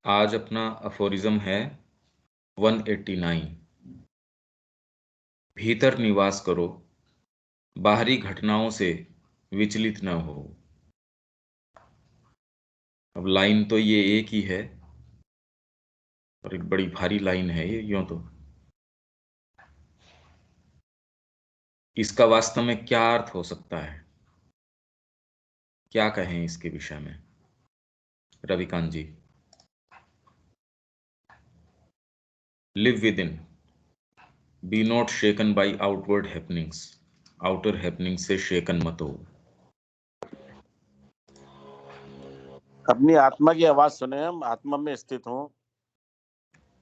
आज अपना अफोरिज्म है 189। भीतर निवास करो, बाहरी घटनाओं से विचलित न हो। अब लाइन तो ये एक ही है और एक बड़ी भारी लाइन है ये, यूं तो इसका वास्तव में क्या अर्थ हो सकता है, क्या कहें इसके विषय में Ravikant ji. Live within, be not shaken by outward happenings, outer happening से शेकन मत हो। अपनी आत्मा की आवाज सुने, हम आत्मा में स्थित हों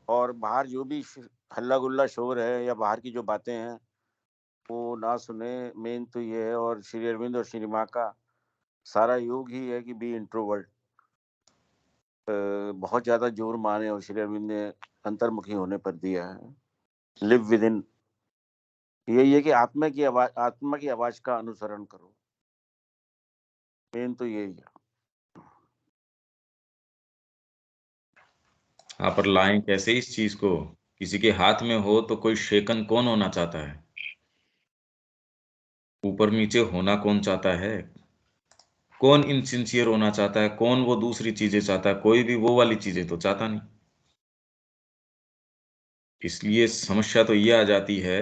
और बाहर जो भी हल्ला गुल्ला शोर है या बाहर की जो बातें हैं वो ना सुने। मेन तो ये है, और श्री अरविंद और श्री माँ का सारा योग ही है कि बी इंट्रोवर्ट। बहुत ज्यादा जोर माने और श्री अरविंद ने अंतर्मुखी होने पर दिया है। लिव विद इन, यही है कि आत्मा की आवाज का अनुसरण करो। मेन तो यही है। आप पर लाएं कैसे इस चीज को, किसी के हाथ में हो तो कोई शेकन कौन होना चाहता है, ऊपर नीचे होना कौन चाहता है, कौन इनसिंसियर होना चाहता है, कौन वो दूसरी चीजें चाहता है, कोई भी वो वाली चीजें तो चाहता नहीं। इसलिए समस्या तो ये आ जाती है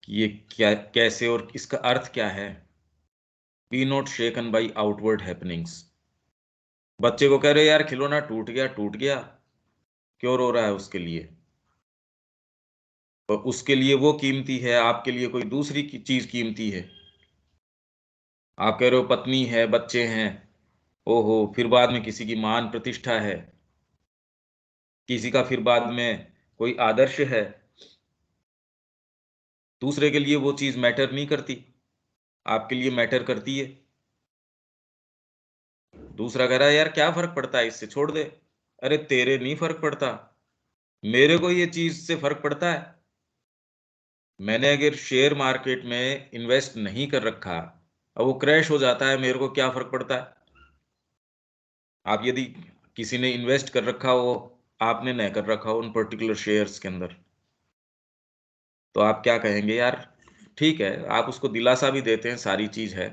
कि ये क्या, कैसे और इसका अर्थ क्या है। Be not shaken by outward happenings. बच्चे को कह रहे यार खिलौना टूट गया, टूट गया, क्यों रो रहा है उसके लिए, और उसके लिए वो कीमती है, आपके लिए कोई दूसरी चीज कीमती है। आप कह रहे हो पत्नी है, बच्चे हैं, ओहो, फिर बाद में किसी की मान प्रतिष्ठा है, किसी का फिर बाद में कोई आदर्श है। दूसरे के लिए वो चीज मैटर नहीं करती, आपके लिए मैटर करती है। दूसरा कह रहा है यार क्या फर्क पड़ता है, इससे छोड़ दे। अरे तेरे नहीं फर्क पड़ता, मेरे को ये चीज से फर्क पड़ता है। मैंने अगर शेयर मार्केट में इन्वेस्ट नहीं कर रखा और वो क्रैश हो जाता है, मेरे को क्या फर्क पड़ता है। आप यदि किसी ने इन्वेस्ट कर रखा हो, आपने नहीं कर रखा हो उन पर्टिकुलर शेयर्स के अंदर, तो आप क्या कहेंगे यार, ठीक है, आप उसको दिलासा भी देते हैं, सारी चीज है,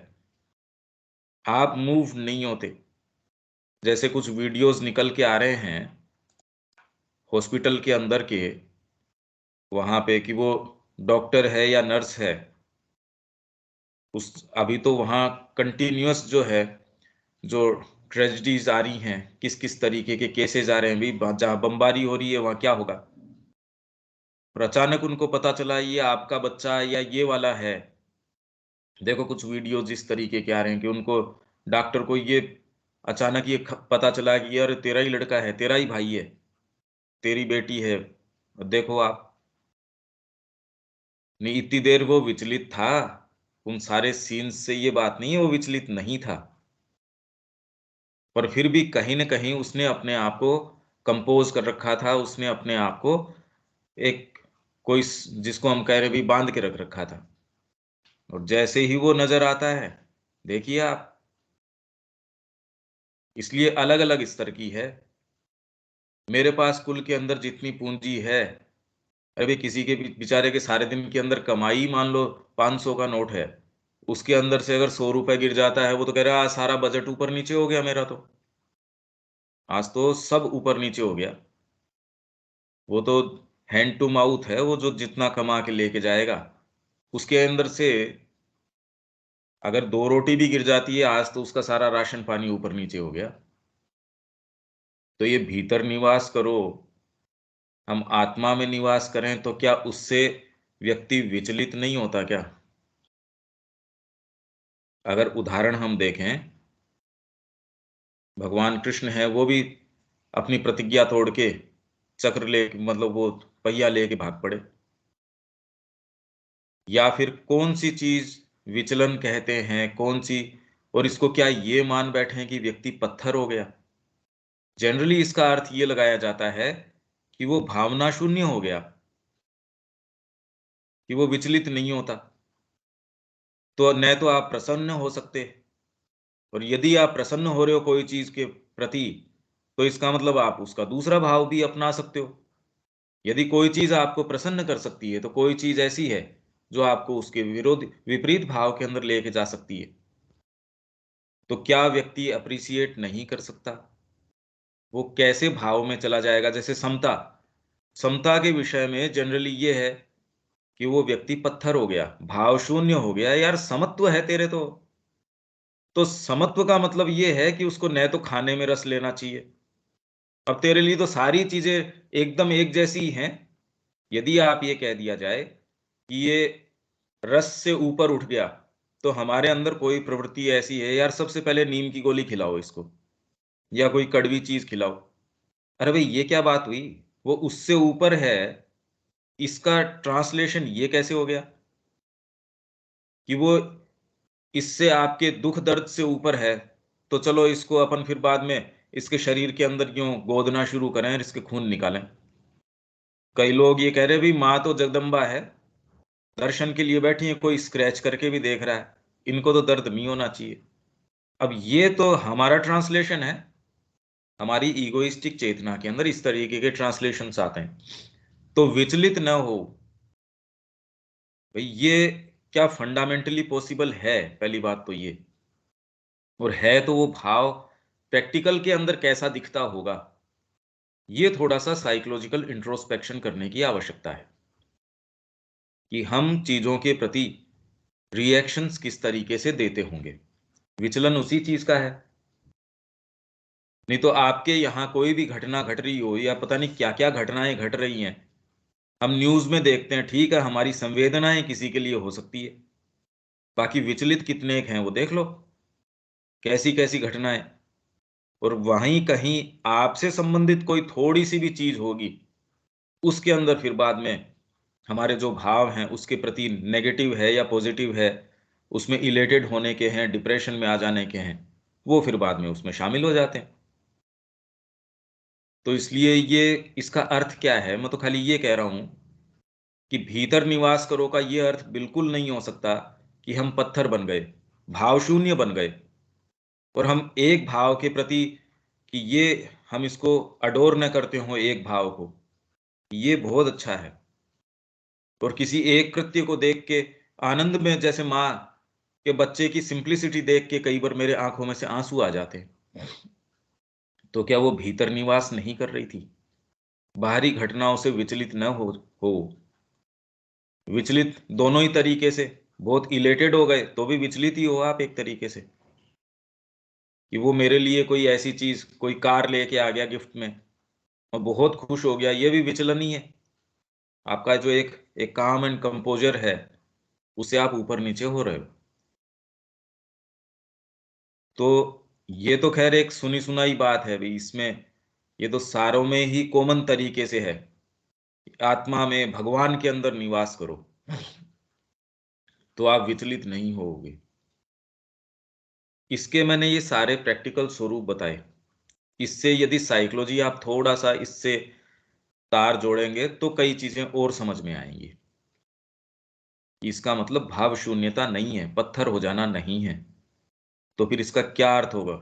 आप मूव नहीं होते। जैसे कुछ वीडियोस निकल के आ रहे हैं हॉस्पिटल के अंदर के, वहां पे कि वो डॉक्टर है या नर्स है, उस अभी तो वहां कंटिन्यूअस जो है, जो ट्रेजेडीज आ रही हैं, किस किस तरीके के केसेस आ रहे हैं भी, जहां बमबारी हो रही है वहां क्या होगा। और अचानक उनको पता चला ये आपका बच्चा या ये वाला है। देखो कुछ वीडियो जिस तरीके के आ रहे हैं कि उनको, डॉक्टर को ये अचानक ये पता चला कि यार तेरा ही लड़का है, तेरा ही भाई है, तेरी बेटी है। देखो आप, नहीं इतनी देर वो विचलित था, उन सारे सीन्स से ये बात नहीं है वो विचलित नहीं था, पर फिर भी कहीं ना कहीं उसने अपने आप को कंपोज कर रखा था, उसने अपने आप को एक कोई जिसको हम कह रहे भी बांध के रख रखा था। और जैसे ही वो नजर आता है, देखिए आप, इसलिए अलग अलग स्तर की है। मेरे पास कुल के अंदर जितनी पूंजी है, अभी किसी के बेचारे के सारे दिन के अंदर कमाई मान लो 500 का नोट है, उसके अंदर से अगर 100 रुपए गिर जाता है, वो तो कह रहा है आज सारा बजट ऊपर नीचे हो गया मेरा, तो आज तो सब ऊपर नीचे हो गया। वो तो हैंड टू माउथ है, वो जो जितना कमा के लेके जाएगा उसके अंदर से अगर 2 रोटी भी गिर जाती है आज, तो उसका सारा राशन पानी ऊपर नीचे हो गया। तो ये भीतर निवास करो, हम आत्मा में निवास करें, तो क्या उससे व्यक्ति विचलित नहीं होता क्या। अगर उदाहरण हम देखें, भगवान कृष्ण है, वो भी अपनी प्रतिज्ञा तोड़ के चक्र ले, मतलब वो पहिया लेके भाग पड़े। या फिर कौन सी चीज विचलन कहते हैं, कौन सी, और इसको क्या ये मान बैठे हैं कि व्यक्ति पत्थर हो गया। जनरली इसका अर्थ ये लगाया जाता है कि वो भावना शून्य हो गया, कि वो विचलित नहीं होता। तो न तो आप प्रसन्न हो सकते, और यदि आप प्रसन्न हो रहे हो कोई चीज के प्रति, तो इसका मतलब आप उसका दूसरा भाव भी अपना सकते हो। यदि कोई चीज आपको प्रसन्न कर सकती है तो कोई चीज ऐसी है जो आपको उसके विपरीत भाव के अंदर लेके जा सकती है। तो क्या व्यक्ति अप्रिसिएट नहीं कर सकता? वो कैसे भाव में चला जाएगा? जैसे समता, समता के विषय में जनरली ये है कि वो व्यक्ति पत्थर हो गया, भाव शून्य हो गया। यार समत्व है तेरे तो समत्व का मतलब ये है कि उसको न तो खाने में रस लेना चाहिए। अब तेरे लिए तो सारी चीजें एकदम एक जैसी ही हैं। यदि आप ये कह दिया जाए कि ये रस से ऊपर उठ गया, तो हमारे अंदर कोई प्रवृत्ति ऐसी है, यार सबसे पहले नीम की गोली खिलाओ इसको, या कोई कड़वी चीज खिलाओ। अरे भाई ये क्या बात हुई? वो उससे ऊपर है, इसका ट्रांसलेशन ये कैसे हो गया कि वो इससे आपके दुख दर्द से ऊपर है? तो चलो इसको अपन फिर बाद में इसके शरीर के अंदर क्यों गोदना शुरू करें, इसके खून निकालें। कई लोग ये कह रहे भी माँ तो जगदम्बा है, दर्शन के लिए बैठी है, कोई स्क्रैच करके भी देख रहा है, इनको तो दर्द नहीं होना चाहिए। अब ये तो हमारा ट्रांसलेशन है, हमारी ईगोइस्टिक चेतना के अंदर इस तरीके के ट्रांसलेशंस आते हैं। तो विचलित न हो भाई, ये क्या फंडामेंटली पॉसिबल है? पहली बात तो ये, और है तो वो भाव प्रैक्टिकल के अंदर कैसा दिखता होगा, ये थोड़ा सा साइकोलॉजिकल इंट्रोस्पेक्शन करने की आवश्यकता है कि हम चीजों के प्रति रिएक्शंस किस तरीके से देते होंगे। विचलन उसी चीज का है। नहीं तो आपके यहाँ कोई भी घटना घट रही हो, या पता नहीं क्या क्या घटनाएं घट रही हैं, हम न्यूज में देखते हैं, ठीक है, हमारी संवेदनाएं किसी के लिए हो सकती है, बाकी विचलित कितने हैं वो देख लो, कैसी कैसी घटनाएं। और वहीं कहीं आपसे संबंधित कोई थोड़ी सी भी चीज होगी, उसके अंदर फिर बाद में हमारे जो भाव हैं उसके प्रति नेगेटिव है या पॉजिटिव है, उसमें इलेटेड होने के हैं, डिप्रेशन में आ जाने के हैं, वो फिर बाद में उसमें शामिल हो जाते हैं। तो इसलिए ये, इसका अर्थ क्या है? मैं तो खाली ये कह रहा हूं कि भीतर निवास करो का ये अर्थ बिल्कुल नहीं हो सकता कि हम पत्थर बन गए, भाव शून्य बन गए, और हम एक भाव के प्रति कि ये हम इसको अडोर न करते हो एक भाव को, ये बहुत अच्छा है। और किसी एक कृत्य को देख के आनंद में, जैसे माँ के बच्चे की सिंप्लिसिटी देख के कई बार मेरे आंखों में से आंसू आ जाते हैं, तो क्या वो भीतर निवास नहीं कर रही थी? बाहरी घटनाओं से विचलित न हो विचलित दोनों ही तरीके से, बहुत इलेटेड हो गए तो भी विचलित ही हो आप एक तरीके से, कि वो मेरे लिए कोई ऐसी चीज, कोई कार लेके आ गया गिफ्ट में और बहुत खुश हो गया, ये भी विचलन ही है। आपका जो एक काम एंड कंपोजर है, उसे आप ऊपर नीचे हो रहे हो। तो ये तो खैर एक सुनी सुनाई बात है भाई, इसमें ये तो सारों में ही कॉमन तरीके से है, आत्मा में भगवान के अंदर निवास करो तो आप विचलित नहीं होगे। इसके मैंने ये सारे प्रैक्टिकल स्वरूप बताए। इससे यदि साइकोलॉजी आप थोड़ा सा इससे तार जोड़ेंगे तो कई चीजें और समझ में आएंगी। इसका मतलब भाव शून्यता नहीं है, पत्थर हो जाना नहीं है। तो फिर इसका क्या अर्थ होगा?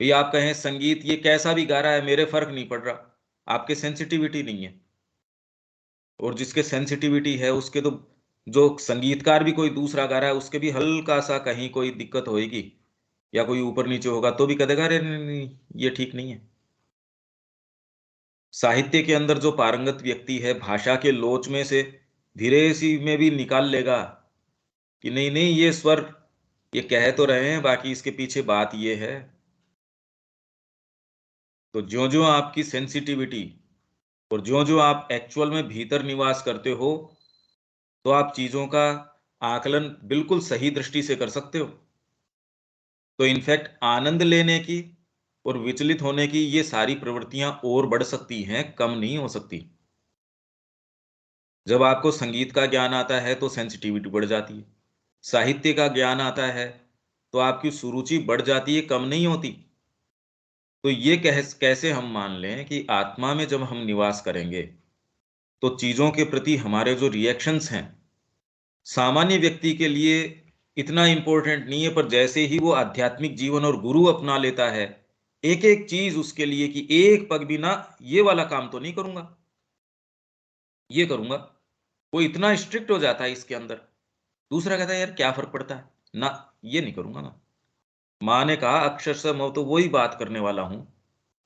ये आप कहें संगीत ये कैसा भी गा रहा है मेरे फर्क नहीं पड़ रहा, आपके सेंसिटिविटी नहीं है। और जिसके सेंसिटिविटी है उसके तो, जो संगीतकार भी कोई दूसरा गा रहा है उसके भी हल्का सा कहीं कोई दिक्कत होगी या कोई ऊपर नीचे होगा तो भी कहेगा अरे नहीं, नहीं, ये ठीक नहीं है। साहित्य के अंदर जो पारंगत व्यक्ति है, भाषा के लोच में से धीरे सी में भी निकाल लेगा कि नहीं नहीं, ये स्वर ये कह तो रहे हैं, बाकी इसके पीछे बात ये है। तो ज्यो ज्यो आपकी सेंसिटिविटी और ज्यो ज्यो आप एक्चुअल में भीतर निवास करते हो, तो आप चीजों का आकलन बिल्कुल सही दृष्टि से कर सकते हो। तो इनफैक्ट आनंद लेने की और विचलित होने की ये सारी प्रवृत्तियां और बढ़ सकती हैं, कम नहीं हो सकती। जब आपको संगीत का ज्ञान आता है तो सेंसिटिविटी बढ़ जाती है, साहित्य का ज्ञान आता है तो आपकी सुरुचि बढ़ जाती है, कम नहीं होती। तो ये कैसे हम मान लें कि आत्मा में जब हम निवास करेंगे तो चीजों के प्रति हमारे जो रिएक्शंस हैं, सामान्य व्यक्ति के लिए इतना इंपॉर्टेंट नहीं है, पर जैसे ही वो आध्यात्मिक जीवन और गुरु अपना लेता है, एक एक चीज उसके लिए कि एक पग भी ना, ये वाला काम तो नहीं करूंगा, ये करूंगा। वो इतना स्ट्रिक्ट हो जाता है इसके अंदर। दूसरा कहता है यार क्या फर्क पड़ता है ना, ये नहीं करूंगा मैं। माँ ने कहा अक्षरशः मैं तो वही बात करने वाला हूं,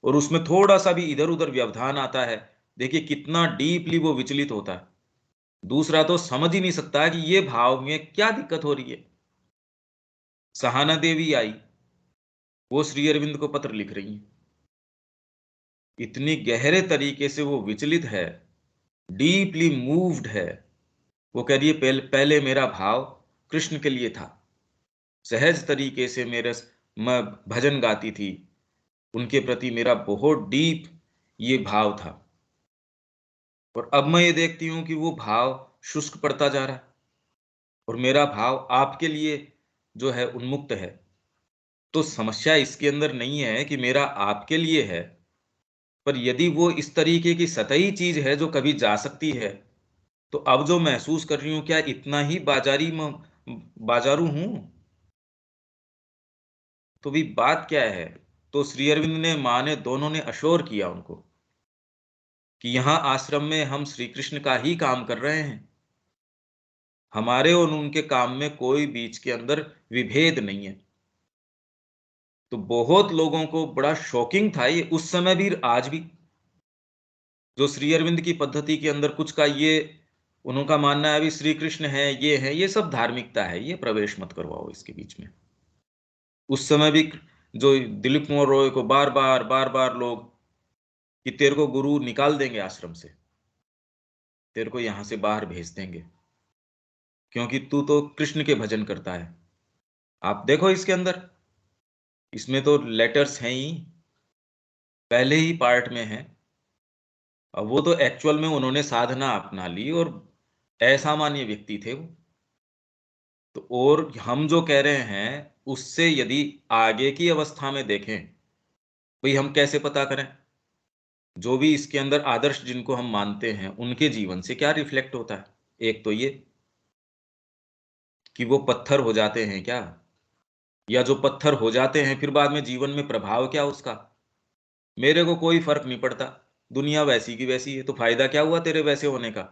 और उसमें थोड़ा सा भी इधर उधर व्यवधान आता है, देखिए कितना डीपली वो विचलित होता है। दूसरा तो समझ ही नहीं सकता कि ये भाव में क्या दिक्कत हो रही है। सहाना देवी आई, वो श्री अरविंद को पत्र लिख रही हैं, इतनी गहरे तरीके से वो विचलित है, डीपली मूव्ड है। वो कह रही है पहले मेरा भाव कृष्ण के लिए था, सहज तरीके से मैं भजन गाती थी, उनके प्रति मेरा बहुत डीप ये भाव था, और अब मैं ये देखती हूं कि वो भाव शुष्क पड़ता जा रहा है, और मेरा भाव आपके लिए जो है उन्मुक्त है। तो समस्या इसके अंदर नहीं है कि मेरा आपके लिए है, पर यदि वो इस तरीके की सतही चीज है जो कभी जा सकती है, तो अब जो महसूस कर रही हूं क्या इतना ही बाजारू हूं? तो भी बात क्या है? तो श्री अरविंद ने, माँ ने, दोनों ने अश्योर किया उनको कि यहाँ आश्रम में हम श्री कृष्ण का ही काम कर रहे हैं, हमारे और उनके काम में कोई बीच के अंदर विभेद नहीं है। तो बहुत लोगों को बड़ा शॉकिंग था ये, उस समय भी आज भी, जो श्री अरविंद की पद्धति के अंदर कुछ का ये उनका मानना है अभी श्री कृष्ण है, ये सब धार्मिकता है, ये प्रवेश मत करवाओ इसके बीच में। उस समय भी जो दिलीप कुमार रॉय को बार बार लोग कि तेरे को गुरु निकाल देंगे आश्रम से, तेरे को यहां से बाहर भेज देंगे, क्योंकि तू तो कृष्ण के भजन करता है। आप देखो इसके अंदर, इसमें तो लेटर्स हैं ही, पहले ही पार्ट में है। अब वो तो एक्चुअल में उन्होंने साधना अपना ली और असामान्य व्यक्ति थे वो। तो और हम जो कह रहे हैं उससे यदि आगे की अवस्था में देखें, भाई हम कैसे पता करें जो भी इसके अंदर आदर्श जिनको हम मानते हैं उनके जीवन से क्या रिफ्लेक्ट होता है? एक तो ये कि वो पत्थर हो जाते हैं क्या, या जो पत्थर हो जाते हैं फिर बाद में जीवन में प्रभाव क्या उसका? मेरे को कोई फर्क नहीं पड़ता, दुनिया वैसी की वैसी है, तो फायदा क्या हुआ तेरे वैसे होने का?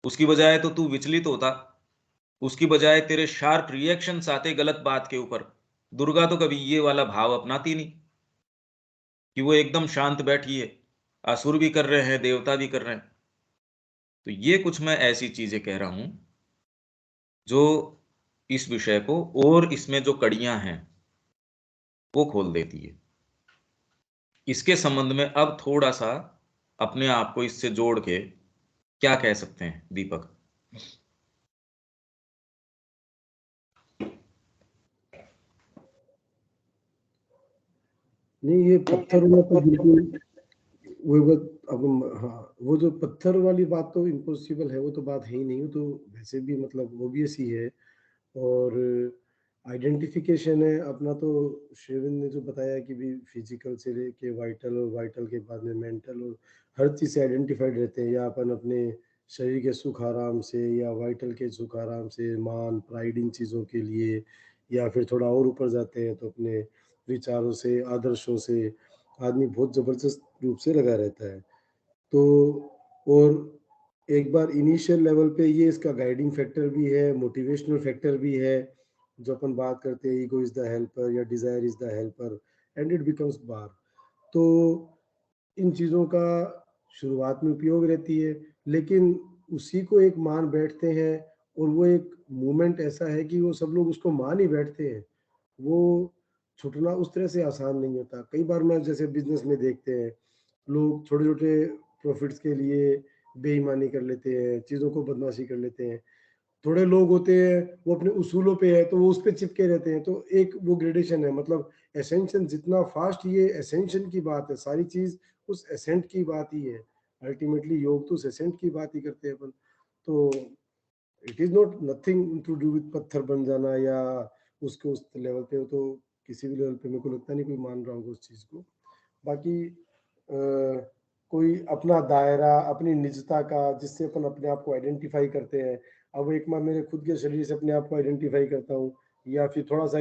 उसकी बजाय तो तू विचलित होता, उसकी बजाय तेरे शार्प रिएक्शंस आते गलत बात के ऊपर। दुर्गा तो कभी ये वाला भाव अपनाती नहीं कि वो एकदम शांत बैठी है, असुर भी कर रहे हैं देवता भी कर रहे हैं। तो ये कुछ मैं ऐसी चीजें कह रहा हूं जो इस विषय को और इसमें जो कड़ियां हैं वो खोल देती है। इसके संबंध में अब थोड़ा सा अपने आप को इससे जोड़ के क्या कह सकते हैं दीपक? नहीं, ये पत्थर वाला तो बिल्कुल वो बात अब हाँ, वो जो पत्थर वाली बात तो इम्पॉसिबल है, वो तो बात है ही नहीं, वो तो वैसे भी मतलब ऑब्वियस ही है। और आइडेंटिफिकेशन है अपना, तो शेरविंद ने जो बताया कि भी फिजिकल से लेके वाइटल, और वाइटल के बाद में मेंटल, और हर चीज़ से आइडेंटिफाइड रहते हैं, या अपन अपने शरीर के सुख आराम से, या वाइटल के सुख आराम से, मान प्राइड इन चीज़ों के लिए, या फिर थोड़ा और ऊपर जाते हैं तो अपने विचारों से, आदर्शों से आदमी बहुत ज़बरदस्त रूप से लगा रहता है। तो और एक बार इनिशियल लेवल पे ये इसका गाइडिंग फैक्टर भी है, मोटिवेशनल फैक्टर भी है। जो अपन बात करते हैं ईगो इज द हेल्पर या desire is the helper, and it becomes bar. तो इन चीज़ों का शुरुआत में उपयोग रहती है, लेकिन उसी को एक मान बैठते हैं, और वो एक मूवमेंट ऐसा है कि वो सब लोग उसको मान ही बैठते हैं। वो छूटना उस तरह से आसान नहीं होता। कई बार मैं जैसे बिजनेस में देखते हैं, लोग छोटे छोटे प्रॉफिट्स के लिए बेईमानी कर लेते हैं, चीज़ों को बदमाशी कर लेते हैं। थोड़े लोग होते हैं वो अपने उसूलों पे है तो वो उस पे चिपके रहते हैं, तो एक वो ग्रेडेशन है। मतलब एसेंशन जितना फास्ट, ये एसेंशन की बात है, सारी चीज उस एसेंट की बात ही है। अल्टीमेटली योग तो उस एसेंट की बात ही करते हैं अपन। तो it is not nothing to do with पत्थर बन जाना या उसको उस लेवल पे हो, तो किसी भी लेवल पे मेरे को लगता नहीं कोई मान रहा होगा उस चीज को। बाकी कोई अपना दायरा, अपनी निजता का, जिससे अपन अपने आप को आइडेंटिफाई करते हैं। अब एक मैं मेरे खुद के शरीर से अपने आप को आइडेंटिफाई करता हूँ, या फिर थोड़ा सा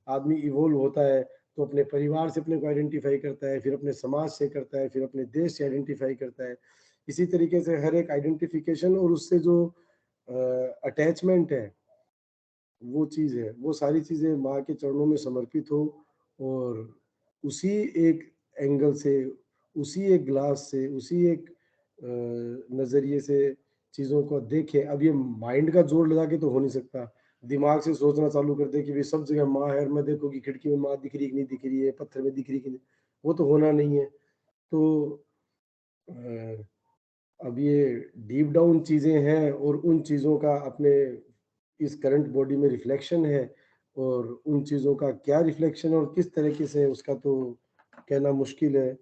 आदमी इवोल्व होता है तो अपने परिवार से अपने को आइडेंटिफाई करता है, फिर अपने समाज से करता है, फिर अपने देश से आइडेंटिफाई करता है। इसी तरीके से हर एक आइडेंटिफिकेशन और उससे जो अटैचमेंट है, वो चीज़ है, वो सारी चीज़ें माँ के चरणों में समर्पित हो और उसी एक एंगल से, उसी एक ग्लास से, उसी एक नज़रिए से चीज़ों को देखे। अब ये माइंड का जोर लगा के तो हो नहीं सकता। दिमाग से सोचना चालू कर दे कि भई सब जगह माँ है और मैं देखूँ कि खिड़की में माँ दिख रही है कि नहीं दिख रही है, पत्थर में दिख रही है कि नहीं, वो तो होना नहीं है। तो अ, अब ये डीप डाउन चीज़ें हैं और उन चीज़ों का अपने इस करंट बॉडी में रिफ्लेक्शन है और उन चीज़ों का क्या रिफ्लेक्शन है और किस तरीके से है उसका तो कहना मुश्किल है।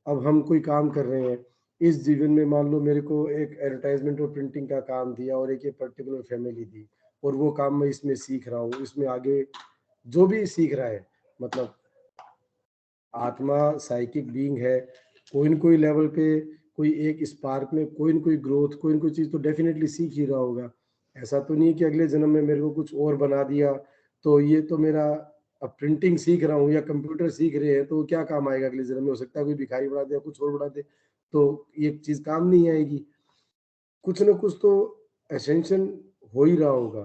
अब हम कोई काम कर रहे हैं, इस जीवन में मान लो मेरे को एक एडवर्टाइज़मेंट और प्रिंटिंग का काम दिया और एक ये पर्टिकुलर फैमिली दी और वो काम मैं इसमें सीख रहा हूँ, इसमें आगे जो भी सीख रहा है, मतलब आत्मा साइकिक बीइंग है, कोई न कोई लेवल पे, कोई एक स्पार्क में कोई न कोई ग्रोथ, कोई न कोई चीज़ तो डेफ़िनेटली सीख ही रहा होगा। ऐसा तो नहीं है कि अगले जन्म में मेरे को कुछ और बना दिया, तो ये तो मेरा अब प्रिंटिंग सीख रहा हूँ या कंप्यूटर सीख रहे हैं, तो क्या काम आएगा अगले जन्म में? हो सकता है कोई भिखारी बना दे या कुछ और बना दे, तो ये चीज़ काम नहीं आएगी। कुछ न कुछ तो एसेंशन हो ही रहा होगा,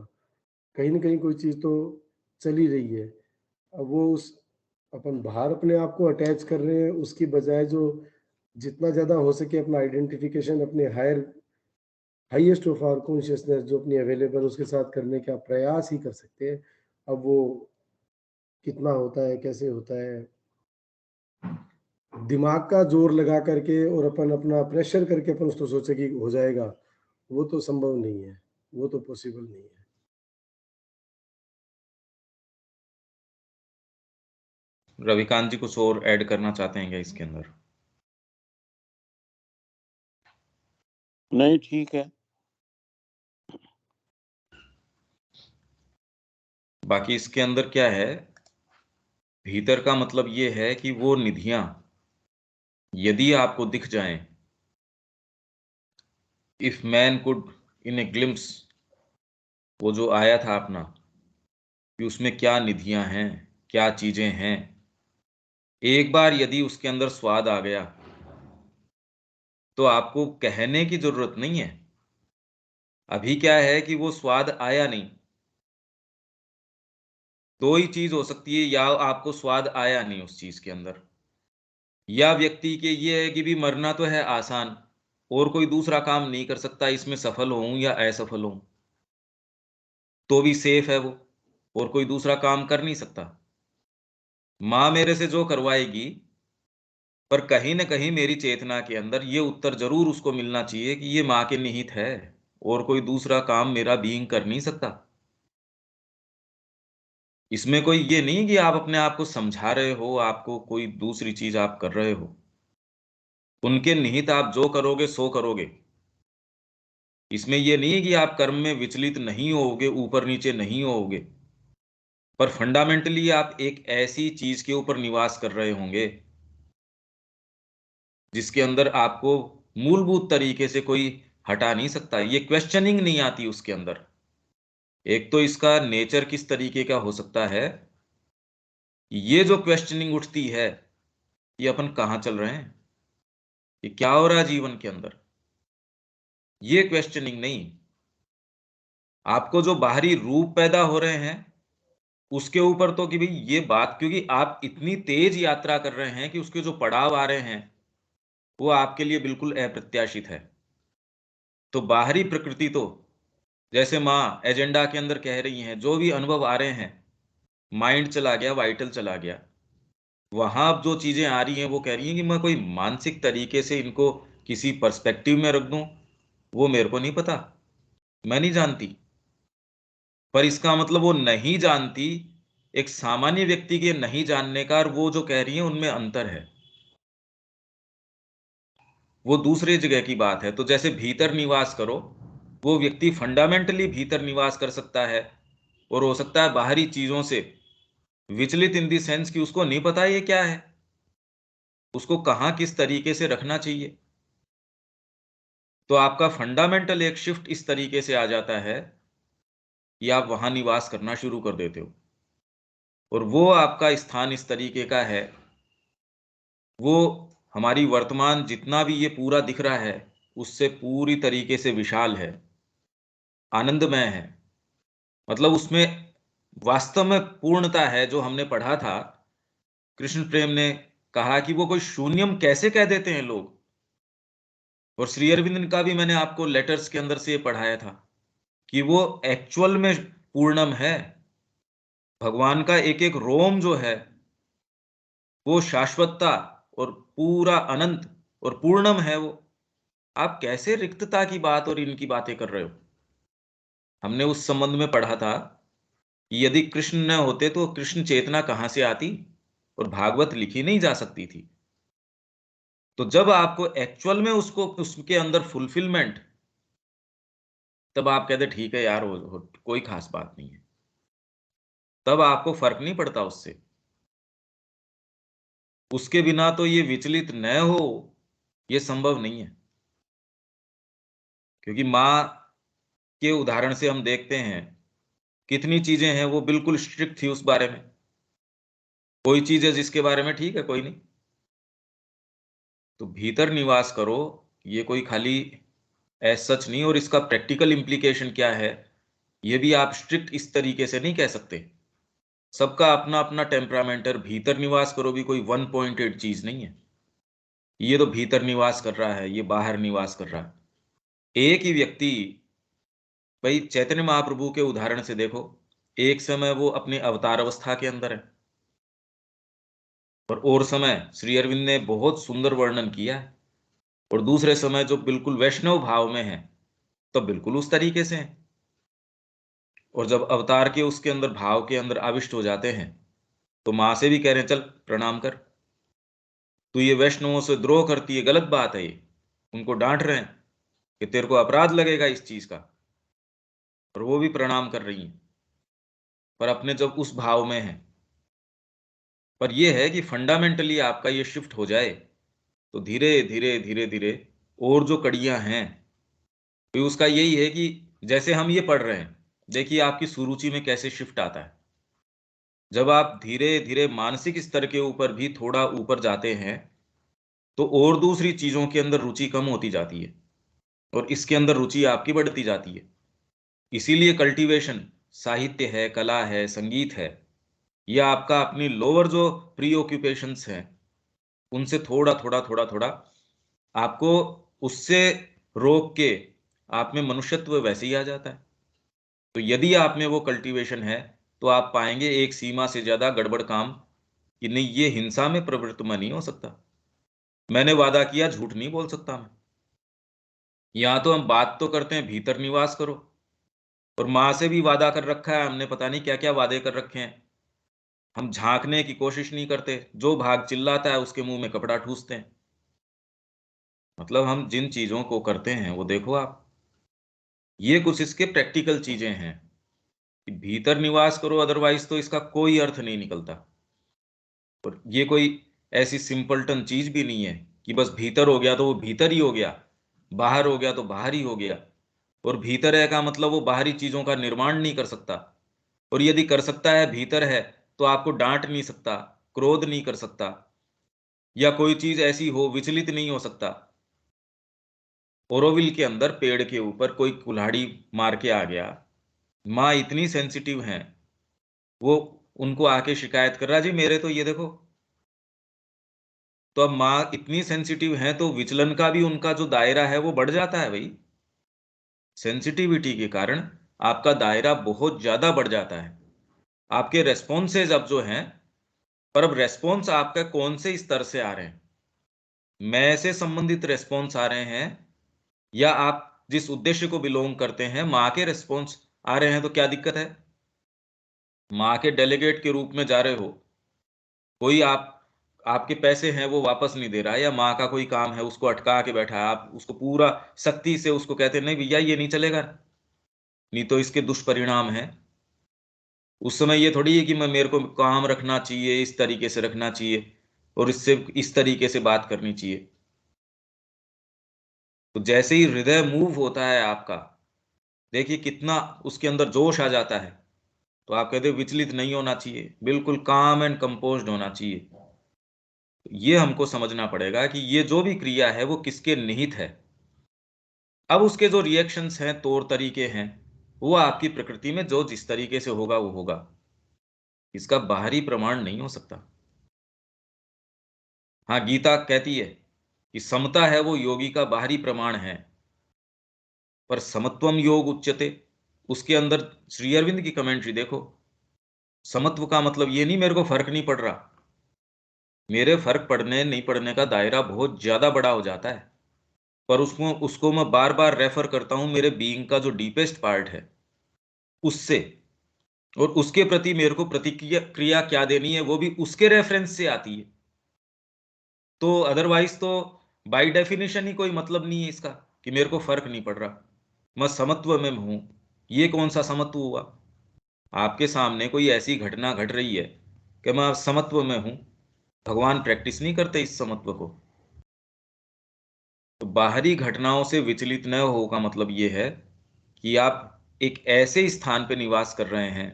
कहीं न कहीं कोई चीज़ तो चल ही रही है। अब वो उस अपन बाहर अपने आप को अटैच कर रहे हैं, उसकी बजाय जो जितना ज़्यादा हो सके अपना आइडेंटिफ़िकेशन अपने हाईएस्ट ऑफ आवर कॉन्शियसनेस जो अपनी अवेलेबल उसके साथ करने का प्रयास ही कर सकते हैं। अब वो कितना होता है, कैसे होता है, दिमाग का ज़ोर लगा करके और अपन अपना प्रेशर करके अपन उसको सोचे कि हो जाएगा, वो तो संभव नहीं है, वो तो पॉसिबल नहीं है। रविकांत जी कुछ और ऐड करना चाहते हैं क्या इसके अंदर? नहीं, ठीक है। बाकी इसके अंदर क्या है, भीतर का मतलब ये है कि वो निधियां यदि आपको दिख जाएं, if man could in a glimpse, वो जो आया था अपना कि उसमें क्या निधियां हैं, क्या चीजें हैं, एक बार यदि उसके अंदर स्वाद आ गया तो आपको कहने की जरूरत नहीं है। अभी क्या है कि वो स्वाद आया नहीं। दो ही चीज हो सकती है, या आपको स्वाद आया नहीं उस चीज के अंदर, या व्यक्ति के ये है कि भी मरना तो है आसान और कोई दूसरा काम नहीं कर सकता, इसमें सफल होऊं या असफल होऊं तो भी सेफ है वो, और कोई दूसरा काम कर नहीं सकता। माँ मेरे से जो करवाएगी, पर कहीं न कहीं मेरी चेतना के अंदर ये उत्तर ज़रूर उसको मिलना चाहिए कि ये माँ के निहित है और कोई दूसरा काम मेरा बीइंग कर नहीं सकता। इसमें कोई ये नहीं कि आप अपने आप को समझा रहे हो, आपको कोई दूसरी चीज़ आप कर रहे हो। उनके निहित आप जो करोगे सो करोगे। इसमें ये नहीं है कि आप कर्म में विचलित नहीं होओगे, ऊपर-नीचे नहीं होओगे, पर फंडामेंटली आप एक ऐसी चीज़ के ऊपर निवास कर रहे होंगे जिसके अंदर आपको मूलभूत तरीके से कोई हटा नहीं सकता। ये क्वेश्चनिंग नहीं आती उसके अंदर। एक तो इसका नेचर किस तरीके का हो सकता है, ये जो क्वेश्चनिंग उठती है, ये अपन कहाँ चल रहे हैं, ये क्या हो रहा है जीवन के अंदर, ये क्वेश्चनिंग नहीं। आपको जो बाहरी रूप पैदा हो रहे हैं उसके ऊपर तो कि भाई ये बात, क्योंकि आप इतनी तेज यात्रा कर रहे हैं कि उसके जो पड़ाव आ रहे हैं वो आपके लिए बिल्कुल अप्रत्याशित है। तो बाहरी प्रकृति तो जैसे माँ एजेंडा के अंदर कह रही हैं, जो भी अनुभव आ रहे हैं, माइंड चला गया, वाइटल चला गया, वहां अब जो चीजें आ रही हैं वो कह रही हैं कि मैं कोई मानसिक तरीके से इनको किसी पर्सपेक्टिव में रख दूं, वो मेरे को नहीं पता, मैं नहीं जानती। पर इसका मतलब वो नहीं जानती एक सामान्य व्यक्ति के नहीं जानने का और वो जो कह रही है उनमें अंतर है, वो दूसरे जगह की बात है। तो जैसे भीतर निवास करो, वो व्यक्ति फंडामेंटली भीतर निवास कर सकता है और हो सकता है बाहरी चीजों से विचलित इन दी सेंस कि उसको नहीं पता ये क्या है, उसको कहां किस तरीके से रखना चाहिए। तो आपका फंडामेंटल एक शिफ्ट इस तरीके से आ जाता है कि आप वहां निवास करना शुरू कर देते हो। और वो आपका स्थान इस तरीके का है, वो हमारी वर्तमान जितना भी ये पूरा दिख रहा है उससे पूरी तरीके से विशाल है, आनंदमय है। मतलब उसमें वास्तव में पूर्णता है। जो हमने पढ़ा था, कृष्ण प्रेम ने कहा कि वो कोई शून्यम कैसे कह देते हैं लोग, और श्री अरविंद का भी मैंने आपको लेटर्स के अंदर से ये पढ़ाया था कि वो एक्चुअल में पूर्णम है। भगवान का एक एक रोम जो है वो शाश्वतता और पूरा अनंत और पूर्णम है वो। आप कैसे रिक्तता की बात और इनकी बातें कर रहे हो? हमने उस संबंध में पढ़ा था कि यदि कृष्ण न होते तो कृष्ण चेतना कहां से आती, और भागवत लिखी नहीं जा सकती थी। तो जब आपको एक्चुअल में उसको उसके अंदर फुलफिलमेंट, तब आप कहते ठीक है यार, कोई खास बात नहीं है। तब आपको फर्क नहीं पड़ता उससे। उसके बिना तो ये विचलित न हो, ये संभव नहीं है। क्योंकि माँ के उदाहरण से हम देखते हैं कितनी चीजें हैं वो बिल्कुल स्ट्रिक्ट थी उस बारे में। कोई चीज है जिसके बारे में ठीक है, कोई नहीं। तो भीतर निवास करो, ये कोई खाली एज सच नहीं। और इसका प्रैक्टिकल इम्प्लीकेशन क्या है, ये भी आप स्ट्रिक्ट इस तरीके से नहीं कह सकते। सबका अपना अपना टेम्परामेंट है। भीतर निवास करो भी कोई 1 पॉइंटेड चीज नहीं है। ये तो भीतर निवास कर रहा है, ये बाहर निवास कर रहा है। एक ही व्यक्ति, भाई चैतन्य महाप्रभु के उदाहरण से देखो, एक समय वो अपने अवतार अवस्था के अंदर है, और समय श्री अरविंद ने बहुत सुंदर वर्णन किया है। और दूसरे समय जो बिल्कुल वैष्णव भाव में है, तो बिल्कुल उस तरीके से है। और जब अवतार के उसके अंदर भाव के अंदर आविष्ट हो जाते हैं, तो माँ से भी कह रहे हैं चल प्रणाम कर, तू ये वैष्णवों से द्रोह करती है, गलत बात है ये। उनको डांट रहे हैं कि तेरे को अपराध लगेगा इस चीज का, और वो भी प्रणाम कर रही हैं, पर अपने जब उस भाव में है। पर यह है कि फंडामेंटली आपका ये शिफ्ट हो जाए, तो धीरे धीरे धीरे धीरे और जो कड़ियां हैं, तो उसका यही है कि जैसे हम ये पढ़ रहे हैं, देखिए आपकी सुरुचि में कैसे शिफ्ट आता है। जब आप धीरे धीरे मानसिक स्तर के ऊपर भी थोड़ा ऊपर जाते हैं, तो और दूसरी चीजों के अंदर रुचि कम होती जाती है, और इसके अंदर रुचि आपकी बढ़ती जाती है। इसीलिए कल्टीवेशन, साहित्य है, कला है, संगीत है, यह आपका अपनी लोअर जो प्री ऑक्यूपेशंस हैं उनसे थोड़ा थोड़ा थोड़ा थोड़ा आपको उससे रोक के आप में मनुष्यत्व वैसे ही आ जाता है। तो यदि आप में वो कल्टीवेशन है, तो आप पाएंगे एक सीमा से ज्यादा गड़बड़ काम कि नहीं, ये हिंसा में प्रवृत्त मैं नहीं हो सकता, मैंने वादा किया झूठ नहीं बोल सकता मैं। यहां तो हम बात तो करते हैं भीतर निवास करो, और माँ से भी वादा कर रखा है हमने, पता नहीं क्या क्या वादे कर रखे हैं। हम झांकने की कोशिश नहीं करते, जो भाग चिल्लाता है उसके मुंह में कपड़ा ठूसते हैं। मतलब हम जिन चीजों को करते हैं वो देखो आप, ये कुछ इसके प्रैक्टिकल चीजें हैं कि भीतर निवास करो, अदरवाइज तो इसका कोई अर्थ नहीं निकलता। और ये कोई ऐसी सिंपलटन चीज भी नहीं है कि बस भीतर हो गया तो वो भीतर ही हो गया, बाहर हो गया तो बाहर ही हो गया। और भीतर है का मतलब वो बाहरी चीजों का निर्माण नहीं कर सकता। और यदि कर सकता है, भीतर है, तो आपको डांट नहीं सकता, क्रोध नहीं कर सकता, या कोई चीज ऐसी हो विचलित नहीं हो सकता। ओरोविल के अंदर पेड़ के ऊपर कोई कुल्हाड़ी मार के आ गया, माँ इतनी सेंसिटिव हैं, वो उनको आके शिकायत कर रहा जी मेरे तो ये देखो। तो अब माँ इतनी सेंसिटिव हैं तो विचलन का भी उनका जो दायरा है वो बढ़ जाता है भाई। सेंसिटिविटी के कारण आपका दायरा बहुत ज्यादा बढ़ जाता है। आपके रेस्पॉन्सेज अब जो हैं, पर अब रेस्पॉन्स आपका कौन से स्तर से आ रहे हैं, मैं से संबंधित रेस्पॉन्स आ रहे हैं, या आप जिस उद्देश्य को बिलोंग करते हैं माँ के रेस्पॉन्स आ रहे हैं, तो क्या दिक्कत है? माँ के डेलीगेट के रूप में जा रहे हो, कोई आपके पैसे हैं वो वापस नहीं दे रहा है, या माँ का कोई काम है उसको अटका के बैठा है, आप उसको पूरा सख्ती से उसको कहते हैं नहीं भैया ये नहीं चलेगा, नहीं तो इसके दुष्परिणाम हैं। उस समय ये थोड़ी है कि मैं मेरे को काम रखना चाहिए, इस तरीके से रखना चाहिए, और इससे इस तरीके से बात करनी चाहिए। तो जैसे ही हृदय मूव होता है आपका, देखिए कितना उसके अंदर जोश आ जाता है। तो आप कहते विचलित नहीं होना चाहिए, बिल्कुल काम एंड कंपोज्ड होना चाहिए। ये हमको समझना पड़ेगा कि ये जो भी क्रिया है वो किसके निहित है। अब उसके जो रिएक्शंस हैं, तौर तरीके हैं, वो आपकी प्रकृति में जो जिस तरीके से होगा वो होगा, इसका बाहरी प्रमाण नहीं हो सकता। हाँ, गीता कहती है कि समता है वो योगी का बाहरी प्रमाण है, पर समत्वम योग उच्यते, उसके अंदर श्री अरविंद की कमेंट्री देखो। समत्व का मतलब ये नहीं मेरे को फर्क नहीं पड़ रहा, मेरे फर्क पड़ने नहीं पड़ने का दायरा बहुत ज्यादा बड़ा हो जाता है, पर उसको मैं बार बार रेफर करता हूं मेरे बीइंग का जो डीपेस्ट पार्ट है उससे, और उसके प्रति मेरे को प्रतिक्रिया क्रिया क्या देनी है वो भी उसके रेफरेंस से आती है। तो अदरवाइज तो बाय डेफिनेशन ही कोई मतलब नहीं है इसका कि मेरे को फर्क नहीं पड़ रहा, मैं समत्व में हूं। ये कौन सा समत्व हुआ? आपके सामने कोई ऐसी घटना घट रही है कि मैं समत्व में हूं, भगवान प्रैक्टिस नहीं करते इस समत्व को। तो बाहरी घटनाओं से विचलित न हो का मतलब ये है कि आप एक ऐसे स्थान पे निवास कर रहे हैं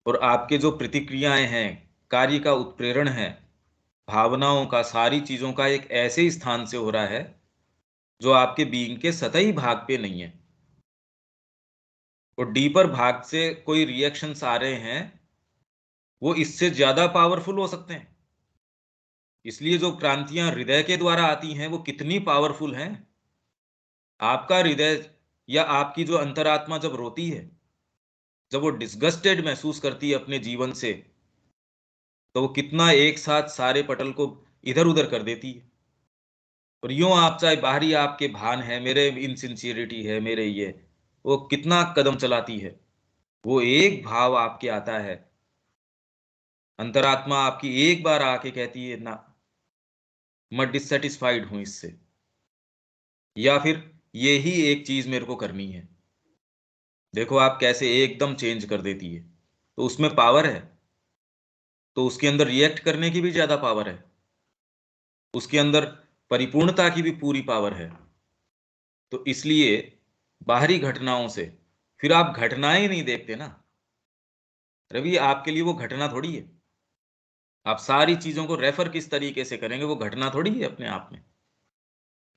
और आपके जो प्रतिक्रियाएं हैं, कार्य का उत्प्रेरण है, भावनाओं का, सारी चीजों का एक ऐसे स्थान से हो रहा है जो आपके बीइंग के सतही भाग पे नहीं है। और डीपर भाग से कोई रिएक्शंस आ रहे हैं वो इससे ज्यादा पावरफुल हो सकते हैं। इसलिए जो क्रांतियां हृदय के द्वारा आती हैं वो कितनी पावरफुल हैं। आपका हृदय या आपकी जो अंतरात्मा जब रोती है, जब वो डिस्गस्टेड महसूस करती है अपने जीवन से, तो वो कितना एक साथ सारे पटल को इधर उधर कर देती है। और यूं आप चाहे बाहरी आपके भान है, मेरे इनसिंसियरिटी है, मेरे ये, वो कितना कदम चलाती है, वो एक भाव आपके आता है, अंतरात्मा आपकी एक बार आके कहती है ना, मैं डिससेटिस्फाइड हूं इससे, या फिर ये ही एक चीज मेरे को करनी है। देखो आप कैसे एकदम चेंज कर देती है। तो उसमें पावर है, तो उसके अंदर रिएक्ट करने की भी ज्यादा पावर है, उसके अंदर परिपूर्णता की भी पूरी पावर है। तो इसलिए बाहरी घटनाओं से फिर आप घटनाएं नहीं देखते ना। रवि, आपके लिए वो घटना थोड़ी है। आप सारी चीजों को रेफर किस तरीके से करेंगे, वो घटना थोड़ी है अपने आप में।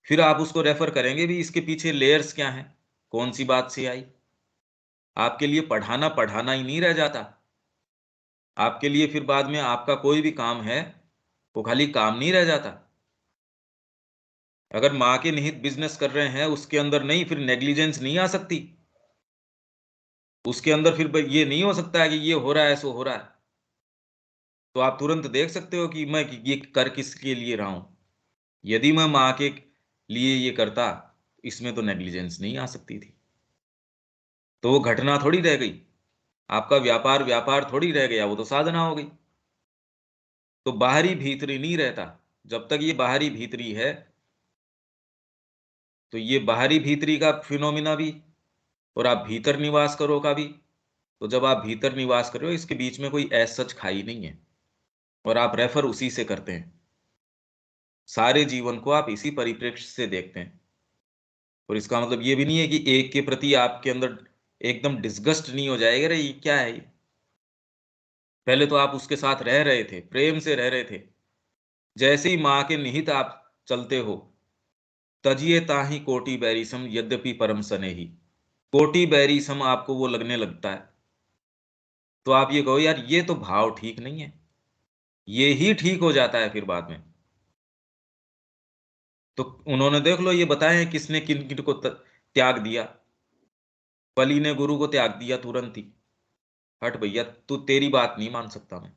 फिर आप उसको रेफर करेंगे भी इसके पीछे लेयर्स क्या हैं, कौन सी बात से आई। आपके लिए पढ़ाना पढ़ाना ही नहीं रह जाता। आपके लिए फिर बाद में आपका कोई भी काम है वो खाली काम नहीं रह जाता। अगर माँ के निहित बिजनेस कर रहे हैं उसके अंदर नहीं, फिर नेग्लिजेंस नहीं आ सकती। उसके अंदर फिर ये नहीं हो सकता है कि ये हो रहा है सो हो रहा है। तो आप तुरंत देख सकते हो कि मैं ये कर किसके लिए रहा हूं। यदि मैं माँ के लिए ये करता, इसमें तो नेग्लिजेंस नहीं आ सकती थी। तो वो घटना थोड़ी रह गई, आपका व्यापार व्यापार थोड़ी रह गया, वो तो साधना हो गई। तो बाहरी भीतरी नहीं रहता। जब तक ये बाहरी भीतरी है, तो ये बाहरी भीतरी का फिनोमिना भी, और आप भीतर निवास करो का भी। तो जब आप भीतर निवास कर रहे हो, इसके बीच में कोई ऐसा सच खाई नहीं है, और आप रेफर उसी से करते हैं। सारे जीवन को आप इसी परिप्रेक्ष्य से देखते हैं। और इसका मतलब ये भी नहीं है कि एक के प्रति आपके अंदर एकदम डिस्गस्ट नहीं हो जाएगा, रे ये क्या है ये। पहले तो आप उसके साथ रह रहे थे, प्रेम से रह रहे थे। जैसे ही माँ के निहित आप चलते हो, तजिए ताही कोटि बैरिसम यद्यपि परम सने ही, कोटि बैरिसम आपको वो लगने लगता है। तो आप ये कहो यार ये तो भाव ठीक नहीं है, ये ही ठीक हो जाता है फिर बाद में। तो उन्होंने देख लो ये बताया है किसने किन किन को त्याग दिया। बलि ने गुरु को त्याग दिया तुरंत ही। हट भैया, तू तेरी बात नहीं मान सकता मैं,